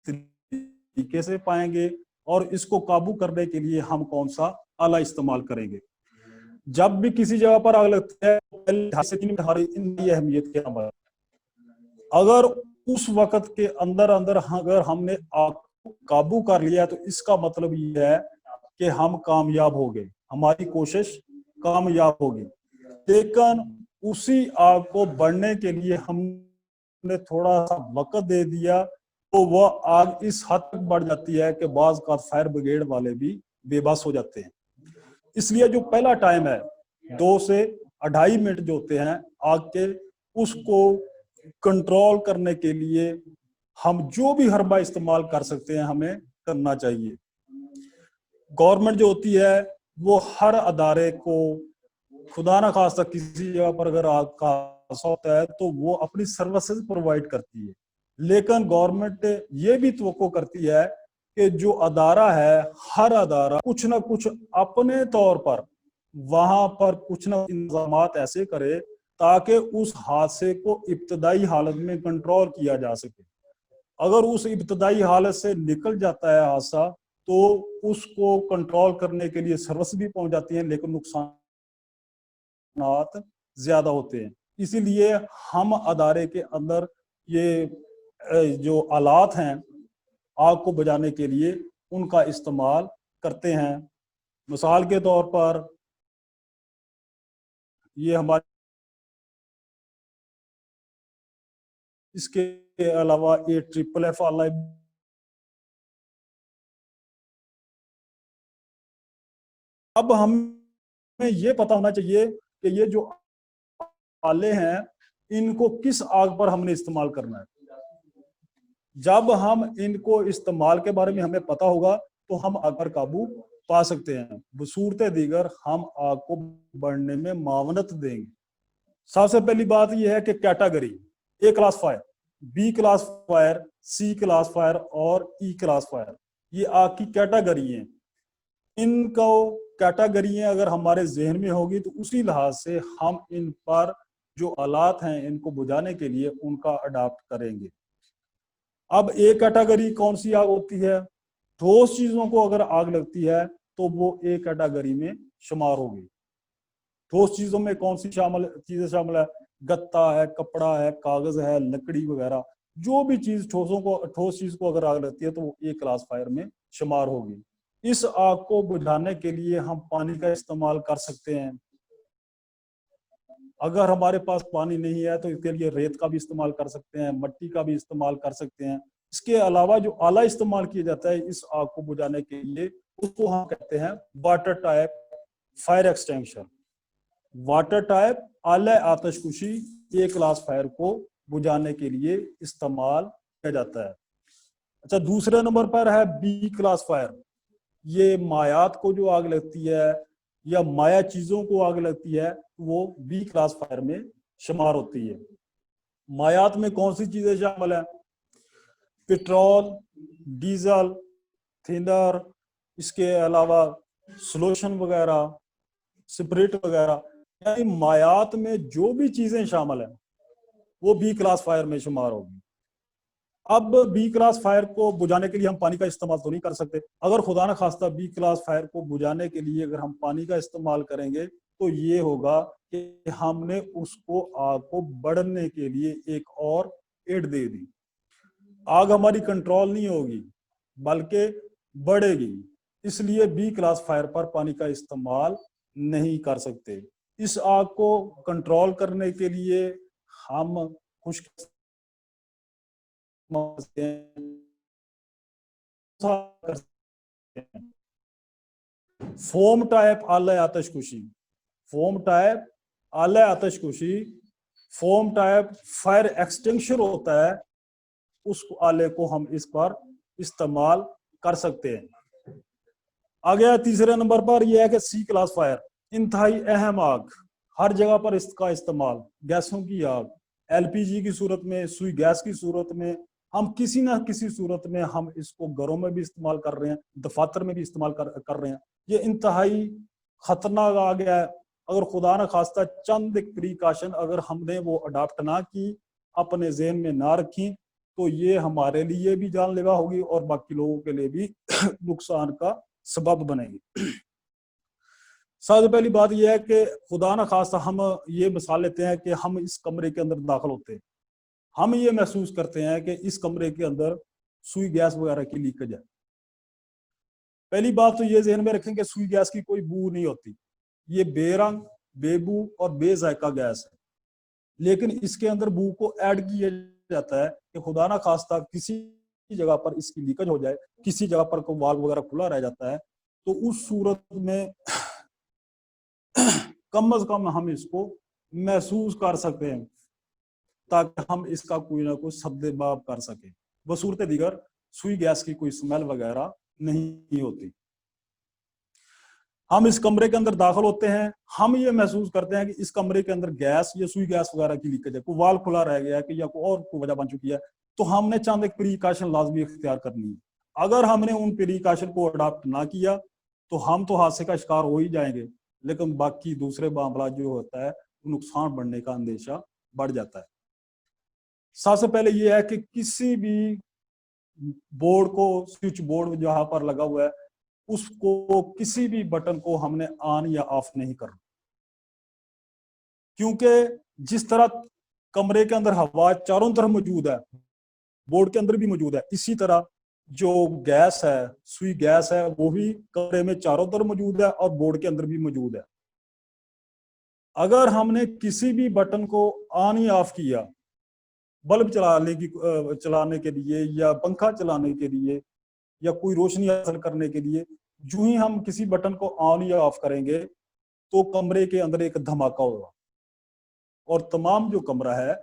तरीके से पाएंगे और इसको काबू करने के लिए हम कौन सा आला इस्तेमाल करेंगे। जब भी किसी जगह पर आग लगती है पहले अहमियत के अमल, अगर उस वक्त के अंदर अगर हमने आग को काबू कर लिया तो इसका मतलब ये है कि हम कामयाब हो गए, हमारी कोशिश कामयाब होगी। लेकिन उसी आग को बढ़ने के लिए हमने थोड़ा सा वक्त दे दिया तो वह आग इस हद तक बढ़ जाती है कि बाज का फायर ब्रिगेड वाले भी बेबस हो जाते हैं। इसलिए जो पहला टाइम है 2 से 2.5 मिनट जो होते हैं आग के, उसको कंट्रोल करने के लिए हम जो भी हरबा इस्तेमाल कर सकते हैं हमें करना चाहिए। गवर्नमेंट जो होती है वो हर अदारे को खुदा ना खास्ता किसी जगह पर अगर आग का हादसा होता है तो वो अपनी सर्विसेज प्रोवाइड करती है, लेकिन गवर्नमेंट ये भी तवक्को करती है कि जो अदारा है हर अदारा कुछ ना कुछ अपने तौर पर वहां पर कुछ ना इंतजामात ऐसे करे ताकि उस हादसे को इब्तदाई हालत में कंट्रोल किया जा सके। अगर उस इब्तदाई हालत से निकल जाता है हादसा तो उसको कंट्रोल करने के लिए सर्विस भी पहुंच जाती है, लेकिन नुकसान नुकसानात ज्यादा होते हैं। इसीलिए हम अदारे के अंदर ये जो आलात हैं आग को बुझाने के लिए उनका इस्तेमाल करते हैं। मिसाल के तौर पर ये हमारे, इसके अलावा ये FFF ऑनलाइन, अब हमें ये पता होना चाहिए कि ये जो आले हैं इनको किस आग पर हमने इस्तेमाल करना है। जब हम इनको इस्तेमाल के बारे में हमें पता होगा तो हम आग पर काबू पा सकते हैं। बसूरत दीगर हम आग को बढ़ने में मावनत देंगे। सबसे पहली बात यह है कि category, A class fire, B class fire, C class fire और E क्लास फायर, ये आग की कैटेगरी हैं। इनको कैटेगरियां अगर हमारे जहन में होगी तो उसी लिहाज से हम इन पर जो आलात हैं इनको बुझाने के लिए उनका अडॉप्ट करेंगे। अब A कैटेगरी कौन सी आग होती है? ठोस चीजों को अगर आग लगती है तो वो A कैटेगरी में शुमार होगी। ठोस चीजों में कौन सी चीजें शामिल है? गत्ता है, कपड़ा है, कागज है, लकड़ी वगैरह, जो भी चीज ठोस चीज को अगर आग लगती है तो वो A क्लास फायर में शुमार होगी। इस आग को बुझाने के लिए हम पानी का इस्तेमाल कर सकते हैं। अगर हमारे पास पानी नहीं है तो इसके लिए रेत का भी इस्तेमाल कर सकते हैं, मट्टी का भी इस्तेमाल कर सकते हैं। इसके अलावा जो आला इस्तेमाल किया जाता है इस आग को बुझाने के लिए उसको हम कहते हैं water type fire extension. Water type आला आतिशकुशी A क्लास फायर को बुझाने के लिए इस्तेमाल किया जाता है। अच्छा, दूसरे नंबर पर है B क्लास फायर। ये मायात को जो आग लगती है या माया चीजों को आग लगती है वो B क्लास फायर में शुमार होती है। मायात में कौन सी चीजें शामिल हैं? पेट्रोल, डीजल, थिनर, इसके अलावा सोल्यूशन वगैरह, स्पिरिट वगैरह, यानी मायात में जो भी चीजें शामिल हैं वो B क्लास फायर में शुमार होगी। अब B क्लास फायर को बुझाने के लिए हम पानी का इस्तेमाल तो नहीं कर सकते। अगर खुदा न खास्ता B क्लास फायर को बुझाने के लिए अगर हम पानी का इस्तेमाल करेंगे तो ये होगा कि हमने उसको आग को बढ़ने के लिए एक और एड दे दी। आग हमारी कंट्रोल नहीं होगी बल्कि बढ़ेगी। इसलिए B क्लास फायर पर पानी का इस्तेमाल नहीं कर सकते। इस आग को कंट्रोल करने के लिए हम खुश्क फोम टाइप आला आतिशकुशी, फोम टाइप आला आतिशकुशी, फोम टाइप फायर एक्सटिंक्शन होता है, उस आले को हम इस पर इस्तेमाल कर सकते हैं। आ गया तीसरे नंबर पर यह है कि C क्लास फायर, इंतहाई अहम आग, हर जगह पर इसका इस्तेमाल, गैसों की आग, LPG की सूरत में, सुई गैस की सूरत में, हम किसी ना किसी सूरत में हम इसको घरों में भी इस्तेमाल कर रहे हैं, दफातर में भी इस्तेमाल कर रहे हैं। ये इंतहाई खतरनाक आ गया है। अगर खुदा न खास्ता चंद एक प्रिकॉशन अगर हमने वो अडॉप्ट ना की, अपने जहन में ना रखी, तो ये हमारे लिए भी जानलेवा होगी और बाकी लोगों के लिए भी नुकसान का सबब बनेगी। सबसे पहली बात यह है कि खुदा न खास्ता हम ये मिसाल लेते हैं कि हम इस कमरे के अंदर दाखिल होते हैं, हम ये महसूस करते हैं कि इस कमरे के अंदर सुई गैस वगैरह की लीकेज है। पहली बात तो ये जहन में रखें कि सुई गैस की कोई बू नहीं होती, ये बेरंग, बेबू और बेजायका गैस है। लेकिन इसके अंदर बू को ऐड किया जाता है कि खुदा ना खास्ता किसी जगह पर इसकी लीकेज हो जाए, किसी जगह पर कोई वाल्व वगैरह खुला रह जाता है, तो उस सूरत में कम अज कम हम इसको महसूस कर सकते हैं ताकि हम इसका कोई ना कोई सद्देबाब कर सके। बसूरत दीगर सुई गैस की कोई स्मेल वगैरह नहीं होती। हम इस कमरे के अंदर दाखिल होते हैं, हम ये महसूस करते हैं कि इस कमरे के अंदर गैस या सुई गैस वगैरह की लीकेज है, कोई वाल्व खुला रह गया है कि या कोई और कोई वजह बन चुकी है, तो हमने चंद एक प्रिकॉशन लाजमी इख्तियार करनी है। अगर हमने उन प्रिकॉशन को अडॉप्ट ना किया तो हम तो हादसे का शिकार हो ही जाएंगे, लेकिन बाकी दूसरे मामला जो होता है नुकसान बढ़ने का अंदेशा बढ़ जाता है। सबसे पहले यह है कि किसी भी बोर्ड को, स्विच बोर्ड जहां पर लगा हुआ है, उसको किसी भी बटन को हमने ऑन या ऑफ नहीं करना। क्योंकि जिस तरह कमरे के अंदर हवा चारों तरफ मौजूद है, बोर्ड के अंदर भी मौजूद है, इसी तरह जो गैस है, सुई गैस है, वो भी कमरे में चारों तरफ मौजूद है और बोर्ड के अंदर भी मौजूद है। अगर हमने किसी भी बटन को ऑन या ऑफ किया, बल्ब चलाने के लिए या पंखा चलाने के लिए या कोई रोशनी हासिल करने के लिए, जो ही हम किसी बटन को ऑन या ऑफ करेंगे तो कमरे के अंदर एक धमाका होगा और तमाम जो कमरा है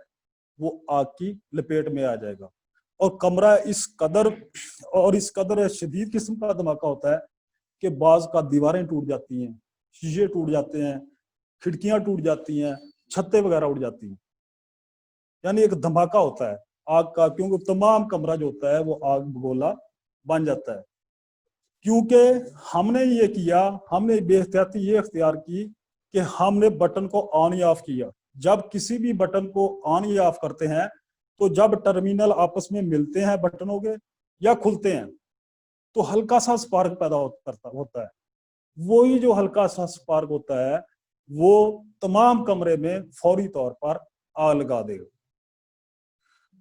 वो आग की लपेट में आ जाएगा। और कमरा इस कदर शदीद किस्म का धमाका होता है कि बाज का दीवारें टूट जाती हैं, शीशे टूट जाते हैं, खिड़कियां टूट जाती हैं, छतें वगैरह उड़ जाती हैं। यानी एक धमाका होता है आग का, क्योंकि तमाम कमरा जो होता है वो आग बगोला बन जाता है। क्योंकि हमने ये किया, हमने बेहतियाती ये इख्तियार की कि हमने बटन को ऑन या ऑफ किया। जब किसी भी बटन को ऑन या ऑफ करते हैं तो जब टर्मिनल आपस में मिलते हैं बटनों के या खुलते हैं तो हल्का सा स्पार्क पैदा होता है। वही जो हल्का सा स्पार्क होता है वो तमाम कमरे में फौरी तौर पर आग लगा देगा।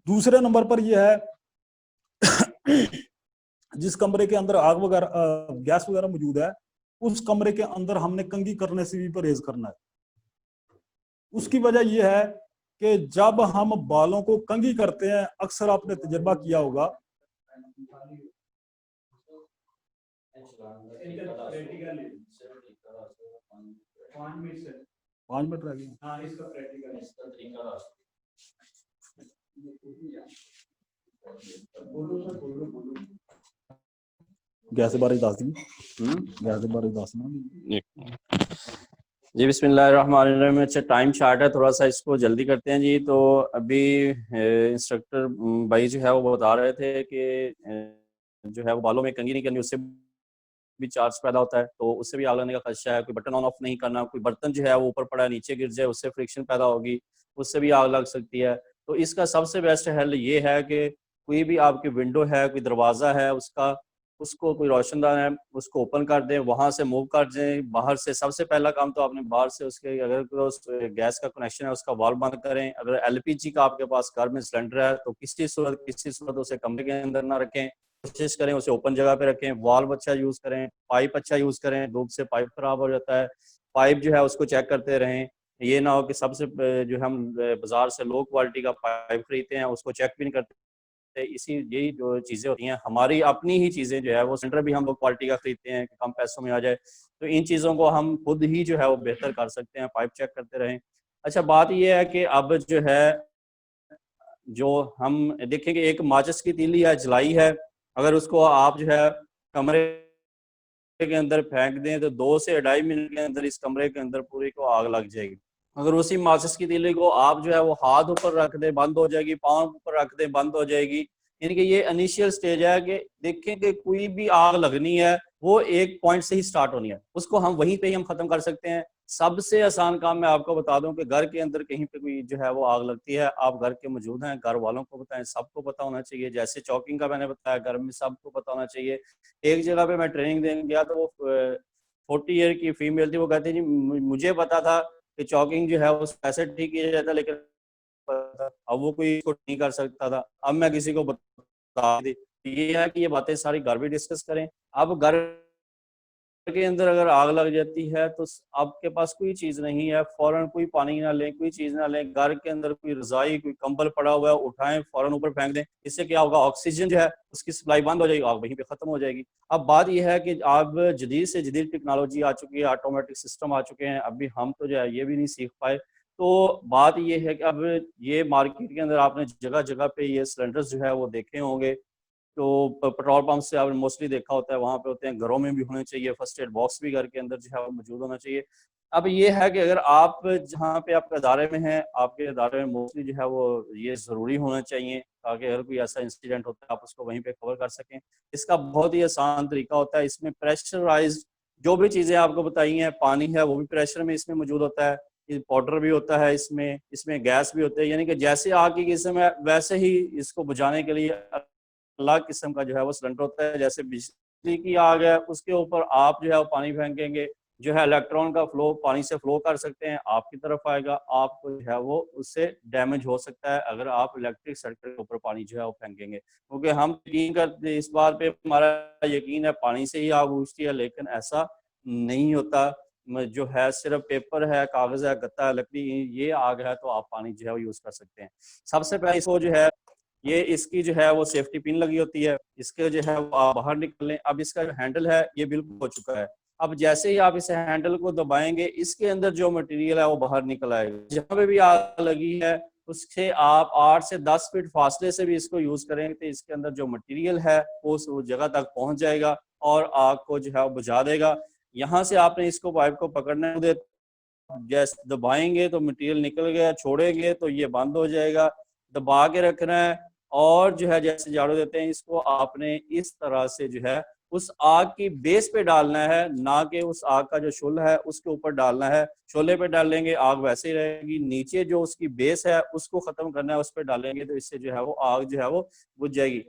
दूसरे नंबर पर यह है जिस कमरे के अंदर आग वगैरह गैस वगैरह मौजूद है, उस कमरे के अंदर हमने कंघी करने से भी परहेज करना है। उसकी वजह यह है कि जब हम बालों को कंघी करते हैं, अक्सर आपने तजर्बा किया होगा, 5 मिनट रह गए। गैस बारे दस दी, गैस बारे दस ना जी। बिस्मिल्लाहिर्रहमानिर्रहीम। अच्छा, टाइम शार्ट है, थोड़ा सा इसको जल्दी करते हैं जी। तो अभी इंस्ट्रक्टर भाई जो है वो बता रहे थे कि जो है वो बालों में कंघी नहीं करनी, उससे भी चार्ज पैदा होता है, तो उससे भी आग लगने का खदशा है। कोई बटन ऑन ऑफ नहीं करना, कोई बर्तन जो है वो ऊपर पड़ा है नीचे गिर जाए, उससे फ्रिक्शन पैदा होगी, उससे भी आग लग सकती है। तो इसका सबसे बेस्ट हल ये है कि कोई भी आपकी विंडो है, कोई दरवाज़ा है, उसको कोई रोशनदान है उसको ओपन कर दें, वहां से मूव कर दें बाहर से। सबसे पहला काम तो आपने बाहर से उसके, अगर उस गैस का कनेक्शन है उसका वाल्व बंद करें। अगर एलपीजी का आपके पास घर में सिलेंडर है तो किसी सूरत उसे कमरे के अंदर ना रखें, कोशिश करें उसे ओपन जगह पे रखें। वाल्व अच्छा यूज करें, पाइप अच्छा यूज करें, धूप से पाइप खराब हो जाता है। पाइप जो है उसको चेक करते रहें, ये ना हो कि सबसे जो हम बाजार से लो क्वालिटी का पाइप खरीदते हैं उसको चेक भी नहीं करते। यही जो चीज़ें होती हैं, हमारी अपनी ही चीज़ें जो है वो सिलेंडर भी हम लोग क्वालिटी का खरीदते हैं कि कम पैसों में आ जाए, तो इन चीज़ों को हम खुद ही जो है वो बेहतर कर सकते हैं, पाइप चेक करते रहें। अच्छा, बात ये है कि अब जो है जो हम देखेंगे, एक माचिस की तीली है, जलाई है, अगर उसको आप जो है कमरे के अंदर फेंक दें तो 2 से 2.5 मिनट के अंदर इस कमरे के अंदर पूरी को आग लग जाएगी। अगर उसी माचिस की तीली को आप जो है वो हाथ ऊपर रख दें बंद हो जाएगी, पाँव ऊपर रख दें बंद हो जाएगी। यानी कि ये इनिशियल स्टेज है कि देखें कि कोई भी आग लगनी है वो एक पॉइंट से ही स्टार्ट होनी है, उसको हम वहीं पे ही हम खत्म कर सकते हैं। सबसे आसान काम मैं आपको बता दूं कि घर के अंदर कहीं पे कोई जो है वो आग लगती है, आप घर के मौजूद हैं, घर वालों को बताएं, सबको पता होना चाहिए। जैसे चॉकिंग का मैंने बताया, घर में सबको पता होना चाहिए। एक जगह पे मैं ट्रेनिंग देने गया तो वो 40 ईयर की फीमेल थी, वो कहती जी मुझे पता था कि चॉकिंग जो है वो कैसे ठीक किया जाता है, लेकिन अब वो कोई इसको नहीं कर सकता था, अब मैं किसी को बता दी। ये है कि ये बातें सारी घर भी डिस्कस करें। अब घर के अंदर अगर आग लग जाती है तो आपके पास कोई चीज नहीं है, फौरन कोई पानी ना लें, कोई चीज ना लें, घर के अंदर कोई रजाई कोई कंबल पड़ा हुआ है उठाएं, फौरन ऊपर फेंक दें। इससे क्या होगा, ऑक्सीजन जो है उसकी सप्लाई बंद हो जाएगी, आग वहीं पे खत्म हो जाएगी। अब बात यह है कि अब जदीद से जदीद टेक्नोलॉजी आ चुकी है, ऑटोमेटिक सिस्टम आ चुके हैं, अभी हम तो जो है ये भी नहीं सीख पाए। तो बात यह है कि अब ये मार्केट के अंदर आपने जगह जगह पे ये सिलेंडर्स जो है वो देखे होंगे, तो पेट्रोल पंप से आपने मोस्टली देखा होता है, वहाँ पे होते हैं, घरों में भी होने चाहिए, फर्स्ट एड बॉक्स भी घर के अंदर जो है वो मौजूद होना चाहिए। अब ये है कि अगर आप जहाँ पे आपके अदारे में हैं, आपके अदारे में मोस्टली जो है वो ये ज़रूरी होना चाहिए, ताकि अगर कोई ऐसा इंसिडेंट होता है आप उसको वहीं पे कवर कर सकें। इसका बहुत ही आसान तरीका होता है, इसमें प्रेशराइज जो भी चीज़ें आपको बताई हैं, पानी है वो भी प्रेशर में इसमें मौजूद होता है, पाउडर भी होता है, इसमें गैस भी होता है। यानी कि जैसे आग की किस्म है वैसे ही इसको बुझाने के लिए अलग किस्म का जो है वो सिलेंडर होता है। जैसे बिजली की आग है उसके ऊपर आप जो है वो पानी फेंकेंगे, जो है इलेक्ट्रॉन का फ्लो पानी से फ्लो कर सकते हैं, आपकी तरफ आएगा, आपको जो है वो उससे डैमेज हो सकता है अगर आप इलेक्ट्रिक सर्किट के ऊपर पानी जो है वो फेंकेंगे। क्योंकि हम यकीन करते इस बात पे, हमारा यकीन है पानी से ही आग बुझती है, लेकिन ऐसा नहीं होता। जो है सिर्फ पेपर है, कागज है, गत्ता है, लकड़ी, ये आग है तो आप पानी जो है वो यूज कर सकते हैं। सबसे पहले इसको जो है ये इसकी जो है वो सेफ्टी पिन लगी होती है, इसके जो है वो आप बाहर निकलें। अब इसका जो हैंडल है ये बिल्कुल हो चुका है। अब जैसे ही आप इस हैंडल को दबाएंगे इसके अंदर जो मटेरियल है वो बाहर निकल आएगा। जहां पे भी आग लगी है उससे आप 8 से 10 फीट फासले से भी इसको यूज करेंगे तो इसके अंदर जो मटेरियल है वो उस जगह तक पहुंच जाएगा और आग को जो है वो बुझा देगा। यहाँ से आपने इसको पाइप को पकड़ने दे, गैस दबाएंगे तो मटेरियल निकल गया, छोड़ेंगे तो ये बंद हो जाएगा। दबा के रखना है और जो है जैसे झाड़ू देते हैं इसको आपने इस तरह से जो है उस आग की बेस पे डालना है, ना कि उस आग का जो शोला है उसके ऊपर डालना है। शोले पे डालेंगे आग वैसे ही रहेगी, नीचे जो उसकी बेस है उसको खत्म करना है, उस पर डालेंगे तो इससे जो है वो आग जो है वो बुझ जाएगी।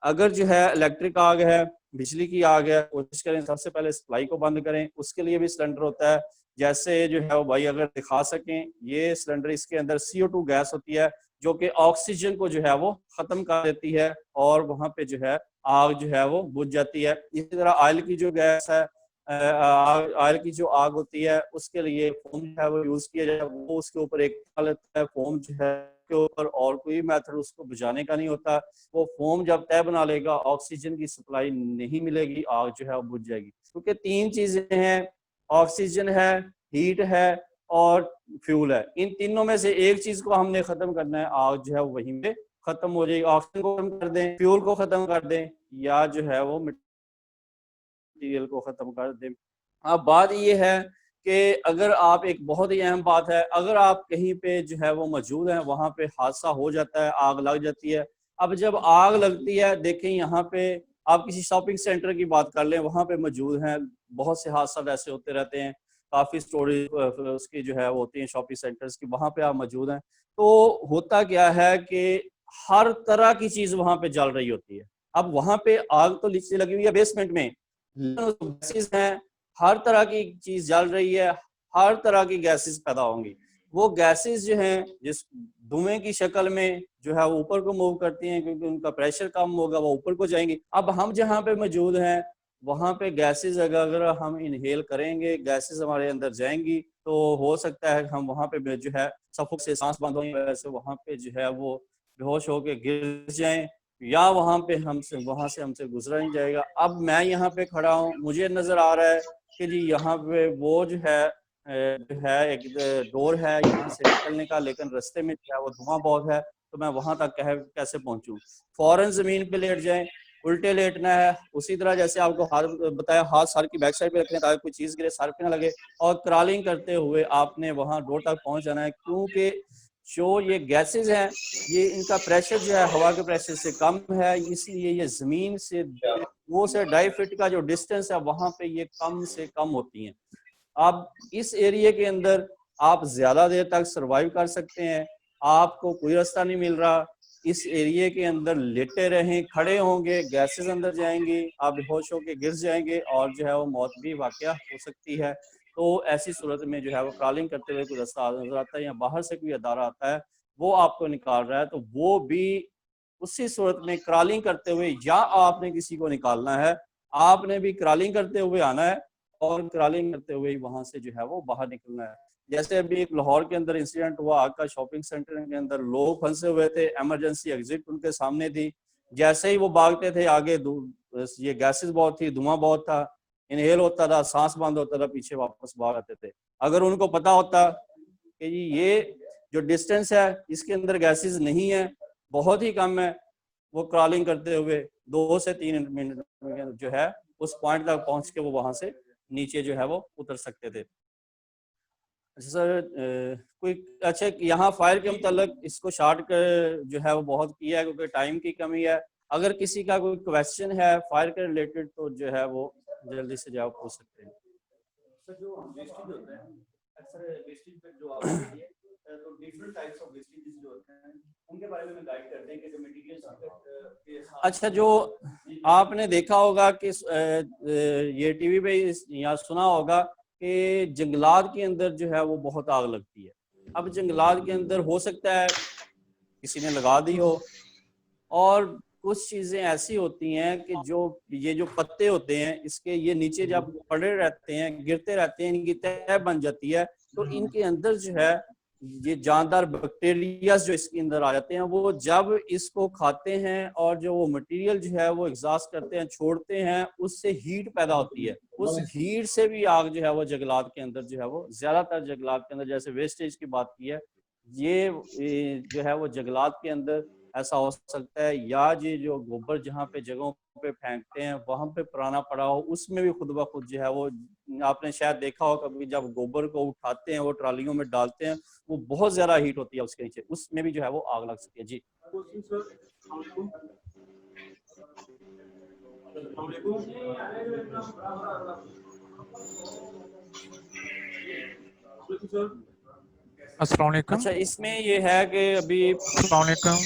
अगर जो है इलेक्ट्रिक आग है, बिजली की आग है, कोशिश करें सबसे पहले सप्लाई को बंद करें। उसके लिए भी सिलेंडर होता है, जैसे जो है वो भाई अगर दिखा सकें, ये सिलेंडर इसके अंदर CO2 गैस होती है जो कि ऑक्सीजन को जो है वो खत्म कर देती है और वहां पे जो है आग जो है वो बुझ जाती है। इसी तरह ऑयल की जो गैस है, ऑयल की जो आग होती है उसके लिए फोम जो है वो यूज किया जाए, वो उसके ऊपर एक है फोम जो है के ऊपर, और कोई मेथड उसको बुझाने का नहीं होता। वो फोम जब तय बना लेगा ऑक्सीजन की सप्लाई नहीं मिलेगी, आग जो है वो बुझ जाएगी। क्योंकि 3 चीजें हैं, ऑक्सीजन है, हीट है और फ्यूल है। इन तीनों में से एक चीज को हमने खत्म करना है, आग जो है वहीं पे खत्म हो जाएगी। ऑक्सीजन को खत्म कर दें, फ्यूल को खत्म कर दें या जो है वो मटेरियल को खत्म कर दें। अब बात ये है कि अगर आप, एक बहुत ही अहम बात है, अगर आप कहीं पे जो है वो मौजूद हैं, वहां पे हादसा हो जाता है, आग लग जाती है। अब जब आग लगती है, देखें यहाँ पे आप किसी शॉपिंग सेंटर की बात कर लें, वहां पे मौजूद हैं, बहुत से हादसा ऐसे होते रहते हैं, काफी स्टोरी उसकी जो है वो होती है शॉपिंग सेंटर्स की, वहां पे आप मौजूद हैं। तो होता क्या है कि हर तरह की चीज वहां पे जल रही होती है। अब वहां पे आग तो नीचे लगी हुई है बेसमेंट में, गैसेस हैं, हर तरह की चीज जल रही है, हर तरह की गैसेस पैदा होंगी। वो गैसेस जो हैं जिस धुएं की शक्ल में जो है वो ऊपर को मूव करती हैं, क्योंकि उनका प्रेशर कम होगा, वो ऊपर को जाएंगी। अब हम जहाँ पे मौजूद हैं वहां पे गैसेस अगर हम इनहेल करेंगे, गैसेस हमारे अंदर जाएंगी, तो हो सकता है हम वहां पे जो है सफोक से सांस बंद होने वजह से वहां पे जो है वो बेहोश होके गिर जाएं, या वहां पे हमसे गुजरा नहीं जाएगा। अब मैं यहाँ पे खड़ा हूँ, मुझे नजर आ रहा है कि जी यहाँ पे वो जो है एक डोर है यहाँ से निकलने का, लेकिन रास्ते में जो है वो धुआं बहुत है, तो मैं वहां तक कैसे पहुंचूं। फौरन जमीन पे लेट जाएं, उल्टे लेटना है, उसी तरह जैसे आपको हाथ बताया, हाथ सर की बैक साइड पे रखना ताकि कोई चीज गिरे सर पे ना लगे, और क्रॉलिंग करते हुए आपने वहां डोर तक पहुंच जाना है। क्योंकि जो ये गैसेस हैं ये इनका प्रेशर जो है हवा के प्रेशर से कम है, इसलिए ये जमीन से 2 से 2.5 फीट का जो डिस्टेंस है वहां पे ये कम से कम होती हैं। अब इस एरिया के अंदर आप ज्यादा देर तक सरवाइव कर सकते हैं, आपको कोई रास्ता नहीं मिल रहा, इस एरिया के अंदर लेटे रहें, खड़े होंगे, गैसेस अंदर जाएंगी, आप बेहोश होकर गिर जाएंगे और जो है वो मौत भी वाकया हो सकती है। तो ऐसी सूरत में जो है वो क्रॉलिंग करते हुए कोई रास्ता नजर आता है या बाहर से कोई अदारा आता है वो आपको निकाल रहा है, तो वो भी उसी सूरत में क्रॉलिंग करते हुए, या आपने किसी को निकालना है, आपने भी क्रॉलिंग करते हुए आना है और क्रॉलिंग करते हुए वहां से जो है वो बाहर निकलना है। जैसे अभी एक लाहौर के अंदर इंसिडेंट हुआ, आग का शॉपिंग सेंटर के अंदर लोग फंसे हुए थे, इमरजेंसी एग्जिट उनके सामने थी, जैसे ही वो भागते थे आगे ये गैसेस बहुत थी, धुआं बहुत था, इनहेल होता था, सांस बंद होता था, पीछे वापस भाग आते थे। अगर उनको पता होता कि ये जो डिस्टेंस है इसके अंदर गैसेस नहीं है, बहुत ही कम है, वो क्रॉलिंग करते हुए 2 से 3 मिनट में जो है उस पॉइंट तक पहुंच के वो वहां से नीचे जो है वो उतर सकते थे। अच्छा सर, कोई अच्छा यहाँ फायर के मतलब इसको शॉर्ट कर जो है वो बहुत किया है क्योंकि टाइम की कमी है। अगर किसी का कोई क्वेश्चन है फायर के रिलेटेड तो जो है वो जल्दी से जवाब पूछ सकते हैं। सर जो वेस्टेज होता है, अक्सर वेस्टेज पे जो आप बताइए तो डिफरेंट टाइप्स ऑफ वेस्टेजेस जो होते हैं उनके बारे में गाइड करते हैं कि जो मटेरियल्स अच्छा, जो आपने देखा होगा कि ये टीवी पे या सुना होगा कि जंगलात के अंदर जो है वो बहुत आग लगती है। अब जंगलात के अंदर हो सकता है किसी ने लगा दी हो, और कुछ चीज़ें ऐसी होती हैं कि ये जो पत्ते होते हैं इसके, ये नीचे जब पड़े रहते हैं, गिरते रहते हैं, इनकी तह बन जाती है, तो इनके अंदर जो है ये जानदार बैक्टीरिया जो इसके अंदर आ जाते हैं, वो जब इसको खाते हैं और जो वो मटेरियल जो है वो एग्जॉस्ट करते हैं, छोड़ते हैं, उससे हीट पैदा होती है। उस हीट से भी आग जो है वो जंगलात के अंदर जो है वो, ज्यादातर जंगलात के अंदर, जैसे वेस्टेज की बात की है, ये जो है वो जंगलात के अंदर ऐसा हो सकता है, या ये जो गोबर जहाँ पे जगहों पे फेंकते हैं वहां पे पुराना पड़ा हो, उसमें भी खुद ब खुद जो है वो, आपने शायद देखा हो कभी, जब गोबर को उठाते हैं वो ट्रालियों में डालते हैं, वो बहुत ज्यादा हीट होती है उसके नीचे, उसमें भी जो है वो आग लग सकती है। जी अस्सलाम वालेकुम। अच्छा, इसमें ये है कि अभी, अस्सलाम वालेकुम।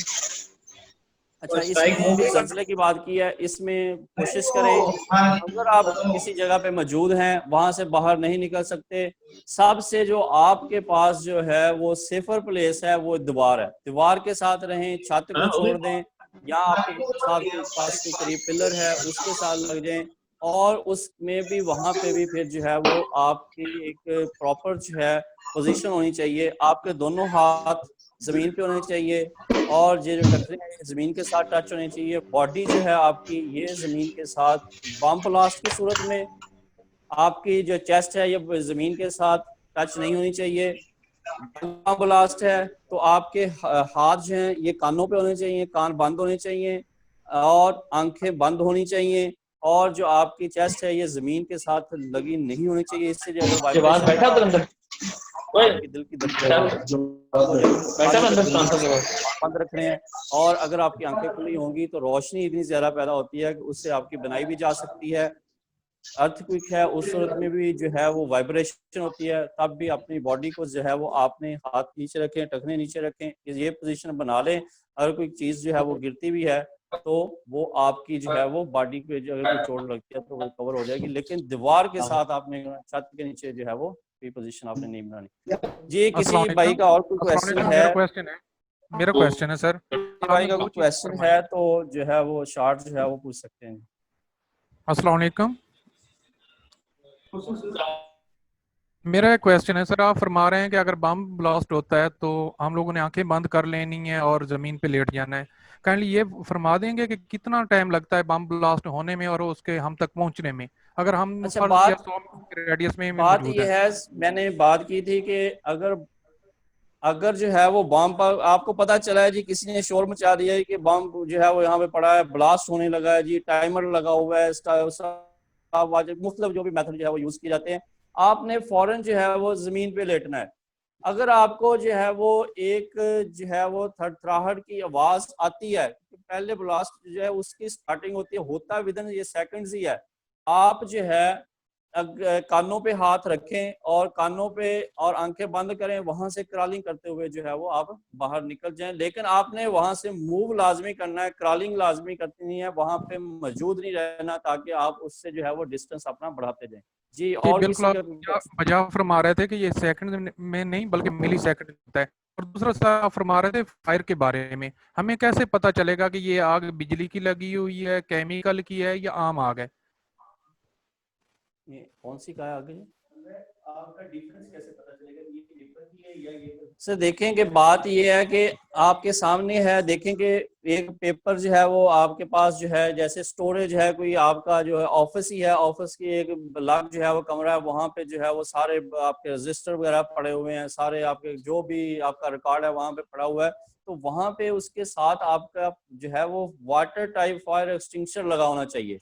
अच्छा, इसमें जिस सिलसिले की बात की है, इसमें कोशिश करें अगर आप किसी जगह पे मौजूद हैं, वहां से बाहर नहीं निकल सकते, सबसे जो आपके पास जो है वो सेफर प्लेस है वो दीवार है, दीवार के साथ रहें, छत को छोड़ दें, या आपके साथ पास के करीब पिलर है उसके साथ लग जाएं, और उसमें भी वहां पे भी फिर जो है वो आपकी एक प्रॉपर जो है पोजीशन होनी चाहिए, आपके दोनों हाथ जमीन पे होने चाहिए, और ये जो टखने हैं जमीन के साथ टच होनी चाहिए, बॉडी जो है आपकी ये जमीन के साथ, बम ब्लास्ट की सूरत में आपकी जो चेस्ट है ये जमीन के साथ टच नहीं होनी चाहिए। बम ब्लास्ट है तो आपके हाथ जो हैं ये कानों पे होने चाहिए, कान बंद होने चाहिए और आंखें बंद होनी चाहिए, और जो आपकी चेस्ट है ये जमीन के साथ लगी नहीं होनी चाहिए, इससे जो अगर वाइब्रेशन आपके दिल की बंद रखने हैं, और अगर आपकी आंखें खुली होंगी तो रोशनी इतनी ज्यादा पैदा होती है कि उससे आपकी बनाई भी जा सकती है। अर्थक्वेक है उस सूरत में भी जो है वो वाइब्रेशन होती है, तब भी अपनी बॉडी को जो है वो आपने हाथ नीचे रखें, टखने नीचे रखें, ये पोजीशन बना लें। अगर कोई चीज जो है वो गिरती भी है तो वो आपकी जो है वो बॉडी पे जो अगर कोई चोट लगती है तो वो कवर हो जाएगी, लेकिन दीवार के साथ आपने छत के नीचे जो है वो पोजीशन आपने नहीं बनानी। जी किसी भाई का और कोई क्वेश्चन है? मेरा क्वेश्चन है सर, भाई का कोई क्वेश्चन है तो जो है वो शॉर्ट जो है वो पूछ सकते हैं। अस्सलाम वालेकुम। मेरा एक क्वेश्चन है सर, आप फरमा रहे हैं कि अगर बम ब्लास्ट होता है तो हम लोगों ने आंखें बंद कर लेनी है और जमीन पे लेट जाना है। काइंडली ये फरमा देंगे कि कितना टाइम लगता है बम ब्लास्ट होने में और उसके हम तक पहुंचने में, अगर हम अच्छा, 100 रेडियस में बात ये है, मैंने बात की थी कि अगर जो है वो बम पर आपको पता चला है जी, किसी ने शोर मचा दिया है कि बम जो है वो यहाँ पे पड़ा है, ब्लास्ट होने लगा है जी, टाइमर लगा हुआ है, मुख्तलिफ जो भी मेथड जो है वो यूज किए जाते हैं, आपने फौरन जो है वो जमीन पे लेटना है। अगर आपको जो है वो एक जो है वो थरथराहट की आवाज आती है, पहले ब्लास्ट जो है उसकी स्टार्टिंग होती है, होता विदिन ये सेकंड्स ही है, आप जो है कानों पे हाथ रखें और कानों पे और आंखें बंद करें, वहां से क्रॉलिंग करते हुए जो है वो आप बाहर निकल जाएं, लेकिन आपने वहां से मूव लाजमी करना है, क्रॉलिंग लाजमी करनी है, वहां पे मौजूद नहीं रहना, ताकि आप उससे जो है वो डिस्टेंस अपना बढ़ाते जाएं। जी और बिल्कुल आप बजा फरमा रहे थे कि ये सेकंड में नहीं बल्कि मिली सेकंड होता है, और दूसरा आप फरमा रहे थे फायर के बारे में, हमें कैसे पता चलेगा कि ये आग बिजली की लगी हुई है, केमिकल की है या आम आग है? ये कौन सी का है आगे? आपका डिफरेंस कैसे पता चलेगा ये पेपर की है या ये? सर देखें कि बात ये है कि आपके सामने है, देखें कि एक पेपर जो है वो आपके पास जो है, जैसे स्टोरेज है, कोई आपका जो है ऑफिस ही है, ऑफिस की एक अलग जो है वो कमरा है, वहाँ पे जो है वो सारे आपके रजिस्टर वगैरह पड़े हुए हैं, सारे आपके जो भी आपका रिकॉर्ड है वहाँ पे पड़ा हुआ है, तो वहाँ पे उसके साथ आपका जो है वो वाटर टाइप फायर एक्सटिंग्विशर लगा होना चाहिए।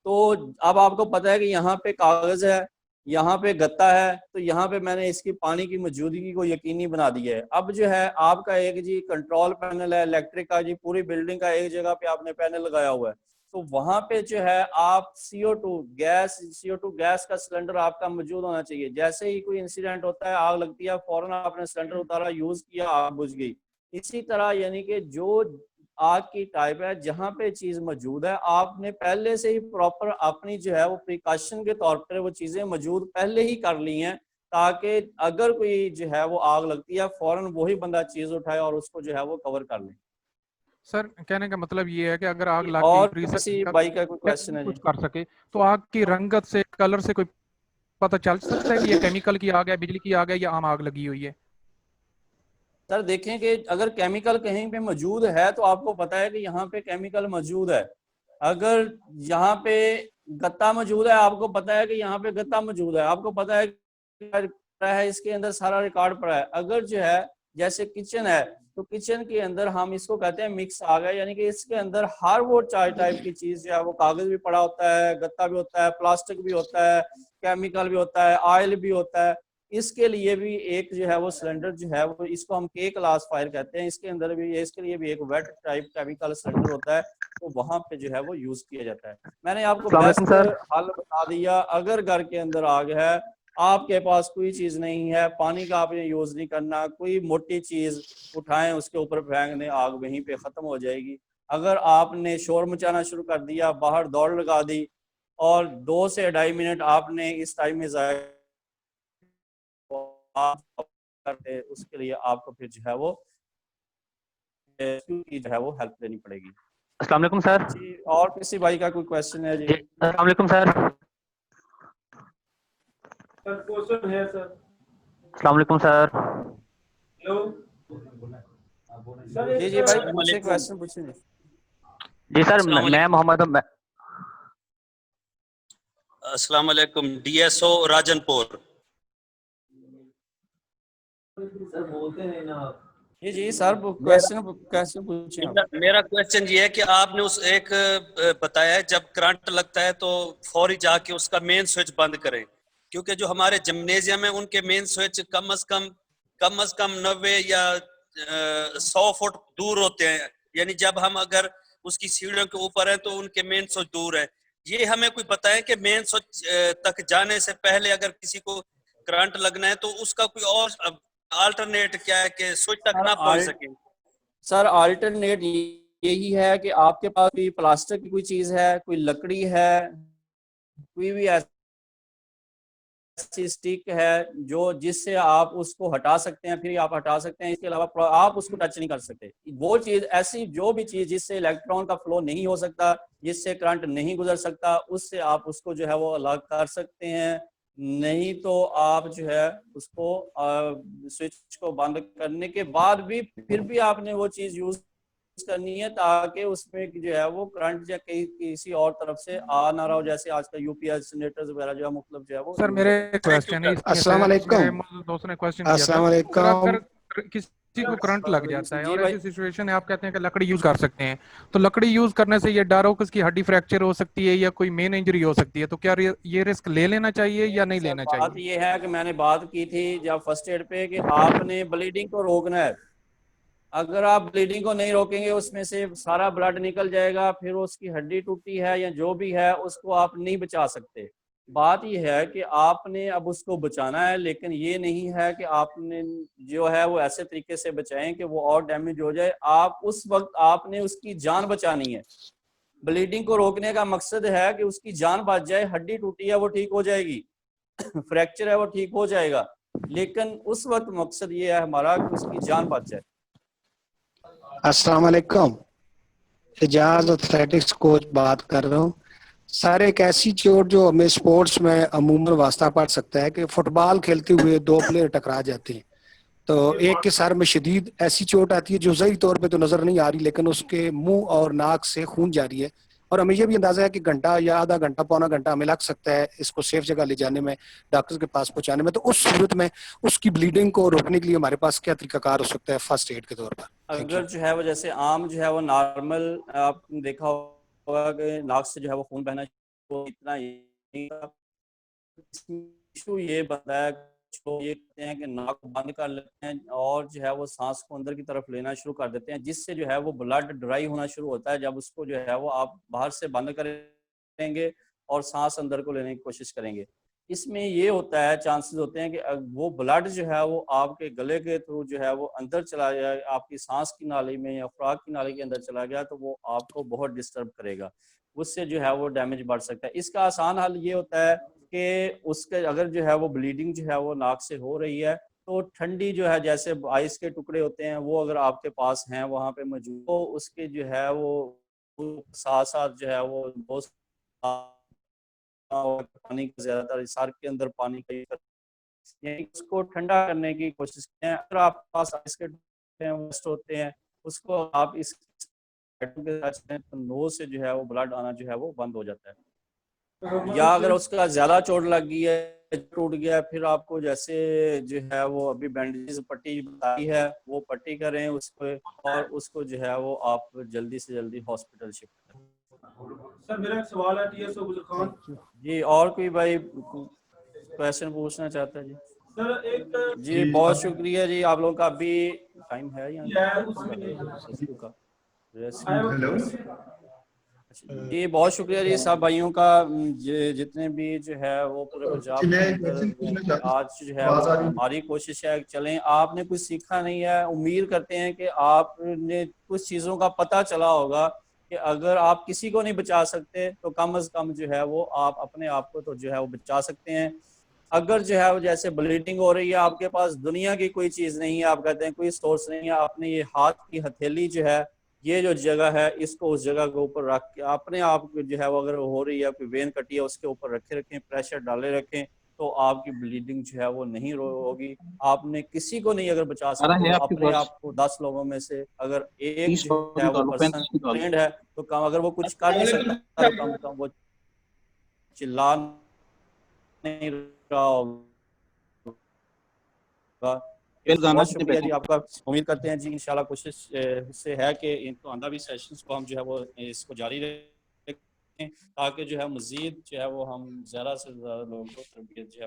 तो अब आपको पता है कि यहाँ पे कागज है, यहाँ पे गत्ता है, तो यहाँ पे मैंने इसकी पानी की मौजूदगी को यकीनी बना दिया है। अब जो है आपका एक जी कंट्रोल पैनल है इलेक्ट्रिक का, जी पूरी बिल्डिंग का एक जगह पे आपने पैनल लगाया हुआ है, तो वहां पे जो है आप CO2 गैस का सिलेंडर आपका मौजूद होना चाहिए। जैसे ही कोई इंसिडेंट होता है, आग लगती है, फौरन आपने सिलेंडर उतारा, यूज किया, आग बुझ गई। इसी तरह यानी कि जो आग की टाइप है जहाँ पे चीज मौजूद है, आपने पहले से ही प्रॉपर अपनी जो है वो प्रिकॉशन के तौर पर वो चीजें मौजूद पहले ही कर ली हैं, ताकि अगर कोई जो है वो आग लगती है फौरन वही बंदा चीज उठाए और उसको जो है वो कवर कर ले। सर कहने का मतलब ये है कि अगर आग लग और गई किसी भाई का कोई क्वेश्चन है कुछ जी? कर सके तो आग की रंगत से, कलर से कोई पता चल सकता है कि ये केमिकल की आग है, बिजली की आग है या आम आग लगी हुई है? सर देखें कि अगर केमिकल कहीं पे मौजूद है तो आपको पता है कि यहाँ पे केमिकल मौजूद है। अगर यहाँ पे गत्ता मौजूद है, आपको पता है कि यहाँ पे गत्ता मौजूद है, आपको पता है इसके अंदर सारा रिकॉर्ड पड़ा है। अगर जो है जैसे किचन है तो किचन के अंदर हम इसको कहते हैं मिक्स आ गया, यानी कि इसके अंदर हर वो चाय टाइप की चीज जो है वो कागज भी पड़ा होता है, गत्ता भी होता है, प्लास्टिक भी होता है, केमिकल भी होता है, ऑयल भी होता है। इसके लिए भी एक जो है वो सिलेंडर जो है वो इसको हम के क्लास फायर कहते हैं, इसके अंदर भी इसके लिए भी एक वेट टाइप केमिकल सिलेंडर होता है, तो वहां पे जो है वो यूज किया जाता है। मैंने आपको बेस्ट हल बता दिया। अगर घर के अंदर आग है, आपके पास कोई चीज नहीं है, पानी का आपने यूज नहीं करना, कोई मोटी चीज उठाएं उसके ऊपर फेंक दें, आग वहीं पे खत्म हो जाएगी। अगर आपने शोर मचाना शुरू कर दिया, बाहर दौड़ लगा दी और 2 से 2.5 मिनट आपने इस टाइम में जाया करते, उसके लिए आपको फिर जो है वो जो है वो हेल्प लेनी पड़ेगी। अस्सलाम वालेकुम सर। जी, और किसी भाई का कोई क्वेश्चन है जी? अस्सलाम वालेकुम सर। क्वेश्चन है सर। अस्सलाम वालेकुम सर। Hello sir. जी भाई पूछिए, क्वेश्चन पूछिए। जी सर, मैं मोहम्मद अस्सलाम वालेकुम, डीएसओ राजनपुर। सर बोलते हैं ना। जी सर, क्वेश्चन पूछिए। मेरा क्वेश्चन ये है कि आपने उस एक बताया जब करंट लगता है तो फौरी जाके उसका मेन स्विच बंद करें, क्योंकि जो हमारे जिम्नेजियम है उनके मेन स्विच कम से कम 90 या 100 फुट दूर होते हैं, यानी जब हम अगर उसकी सीढ़ियों के ऊपर हैं तो उनके मेन स्विच दूर है। ये हमें कोई बताएं कि मेन स्विच तक जाने से पहले अगर किसी को करंट लगना है तो उसका कोई और अल्टरनेट क्या है कि स्विच तक ना पहुंच सके? सर अल्टरनेट यही है कि आपके पास कोई प्लास्टिक की कोई चीज है, कोई लकड़ी है, कोई भी ऐसी स्टिक है जो जिससे आप उसको हटा सकते हैं, फिर आप हटा सकते हैं। इसके अलावा आप उसको टच नहीं कर सकते। वो चीज ऐसी जो भी चीज जिससे इलेक्ट्रॉन का फ्लो नहीं हो सकता, जिससे करंट नहीं गुजर सकता, उससे आप उसको जो है वो अलग कर सकते हैं। नहीं तो आप जो है उसको स्विच को बंद करने के बाद भी फिर भी आपने वो चीज यूज करनी है, ताकि उसमें जो है वो करंट या किसी और तरफ से आ ना रहा हो, जैसे आजकल यूपीएस जनरेटर्स वगैरह जो है मतलब जो है वो। सर मेरे क्वेश्चन है अस्सलाम वालेकुम। दोस्तों ने क्वेश्चन किया था, अगर किसी को करंट लग जाता है और ऐसी सिचुएशन है, आप कहते हैं कि लकड़ी यूज कर सकते हैं, तो लकड़ी यूज करने से ये डर हो कि उसकी हड्डी फ्रैक्चर हो सकती है या कोई मेन इंजरी हो सकती है, तो क्या ये रिस्क ले लेना चाहिए या नहीं लेना चाहिए? बात ये है कि मैंने बात की थी जब फर्स्ट एड पे कि आपने ब्लीडिंग को रोकना है। अगर आप ब्लीडिंग को नहीं रोकेंगे, उसमें से सारा ब्लड निकल जाएगा, फिर उसकी हड्डी टूटी है या जो भी है उसको आप नहीं बचा सकते। बात यह है कि आपने अब उसको बचाना है, लेकिन ये नहीं है कि आपने जो है वो ऐसे तरीके से बचाएं कि वो और डैमेज हो जाए। आप उस वक्त आपने उसकी जान बचानी है। ब्लीडिंग को रोकने का मकसद है कि उसकी जान बच जाए। हड्डी टूटी है वो ठीक हो जाएगी, फ्रैक्चर है वो ठीक हो जाएगा, लेकिन उस वक्त मकसद ये है हमारा कि उसकी जान बच जाए। अस्सलाम वालेकुम, एजाज एथलेटिक्स कोच बात कर रहा हूँ। सर एक ऐसी चोट जो हमें स्पोर्ट्स में अमूमन वास्ता पड़ सकता है कि फुटबॉल खेलते हुए 2 प्लेयर टकरा जाते हैं, तो एक के सर में शदीद ऐसी चोट आती है जो सही तौर पे तो नजर नहीं आ रही, लेकिन उसके मुंह और नाक से खून जारी है, और हमें यह भी अंदाजा है कि घंटा या आधा घंटा पौना घंटा हमें लग सकता है इसको सेफ जगह ले जाने में, डॉक्टर के पास पहुंचाने में। तो उस सूरत में उसकी ब्लीडिंग को रोकने के लिए हमारे पास क्या तरीकाकार हो सकता है फर्स्ट एड के तौर पर? अगर जो है वो जैसे आम जो है वो नॉर्मल आपने देखा होगा कि नाक से जो है वो खून बहना, तो इतना इशू ये बनता है, जो ये कहते हैं कि नाक बंद कर लेते हैं और जो है वो सांस को अंदर की तरफ लेना शुरू कर देते हैं, जिससे जो है वो ब्लड ड्राई होना शुरू होता है। जब उसको जो है वो आप बाहर से बंद करेंगे और सांस अंदर को लेने की कोशिश करेंगे, इसमें ये होता है, चांसेस होते हैं कि वो ब्लड जो है वो आपके गले के थ्रू जो है वो अंदर चला जाए, आपकी सांस की नाली में या खुराक की नाली के अंदर चला गया तो वो आपको बहुत डिस्टर्ब करेगा, उससे जो है वो डैमेज बढ़ सकता है। इसका आसान हल ये होता है कि उसके अगर जो है वो ब्लीडिंग जो है वो नाक से हो रही है तो ठंडी जो है जैसे आइस के टुकड़े होते हैं वो अगर आपके पास हैं वहाँ पे मौजूद, तो उसके जो है वो साथ साथ जो है वो बहुत पानी का ज्यादातर सर के अंदर पानी का यानी उसको ठंडा करने की कोशिश करें। अगर आपके पास आइस के टुकड़े होते हैं उसको आप इस के साथ तो नोज से जो है वो ब्लड आना जो है वो बंद हो जाता है। या अगर उसका ज्यादा चोट लग गई है, टूट गया, फिर आपको जैसे जो है वो अभी बैंडेज पट्टी बताई है वो पट्टी करें उसको, और उसको जो है वो आप जल्दी से जल्दी हॉस्पिटल शिफ्ट करें। सर मेरा एक सवाल है टीएस अब्दुल खान जी, और कोई भाई क्वेश्चन पूछना चाहता है? जी सर एक जी बहुत शुक्रिया जी, आप लोगों का अभी टाइम है जी, बहुत शुक्रिया जी सब भाइयों का, जितने भी जो है वो पूरे पंजाब के अंदर आज जो है वो हमारी कोशिश है चलें। आपने कुछ सीखा नहीं है, उम्मीद करते हैं कि आपने कुछ चीज़ों का पता चला होगा कि अगर आप किसी को नहीं बचा सकते तो कम से कम जो है वो आप अपने आप को तो जो है वो बचा सकते हैं। अगर जो है वो जैसे ब्लीडिंग हो रही है, आपके पास दुनिया की कोई चीज़ नहीं है, आप कहते हैं कोई सोर्स नहीं है, आपने ये हाथ की हथेली जो है ये जो जगह है इसको उस जगह के ऊपर रख के अपने आप जो है वो अगर हो रही है, कोई वेन कटी है उसके ऊपर रखे रखें, प्रेशर डाले रखें तो आपकी ब्लीडिंग जो है वो नहीं होगी। आपने किसी को नहीं अगर बचा सकते तो अपने आप को 10 लोगों में से अगर एक जो है वो पर्सन ट्रेंड है तो कम, अगर वो कुछ कर नहीं सकता तो कम कम वो चिल्ला नहीं रहा होगा। बहुत शुक्रिया जी आपका। उम्मीद करते हैं जी इंशाल्लाह कोशिश से है कि इनको आंदा भी सेशंस को हम जो है वो इसको जारी रखें ताकि जो है मजीद जो है वो हम ज़्यादा से ज़्यादा लोगों को तरबियत जो है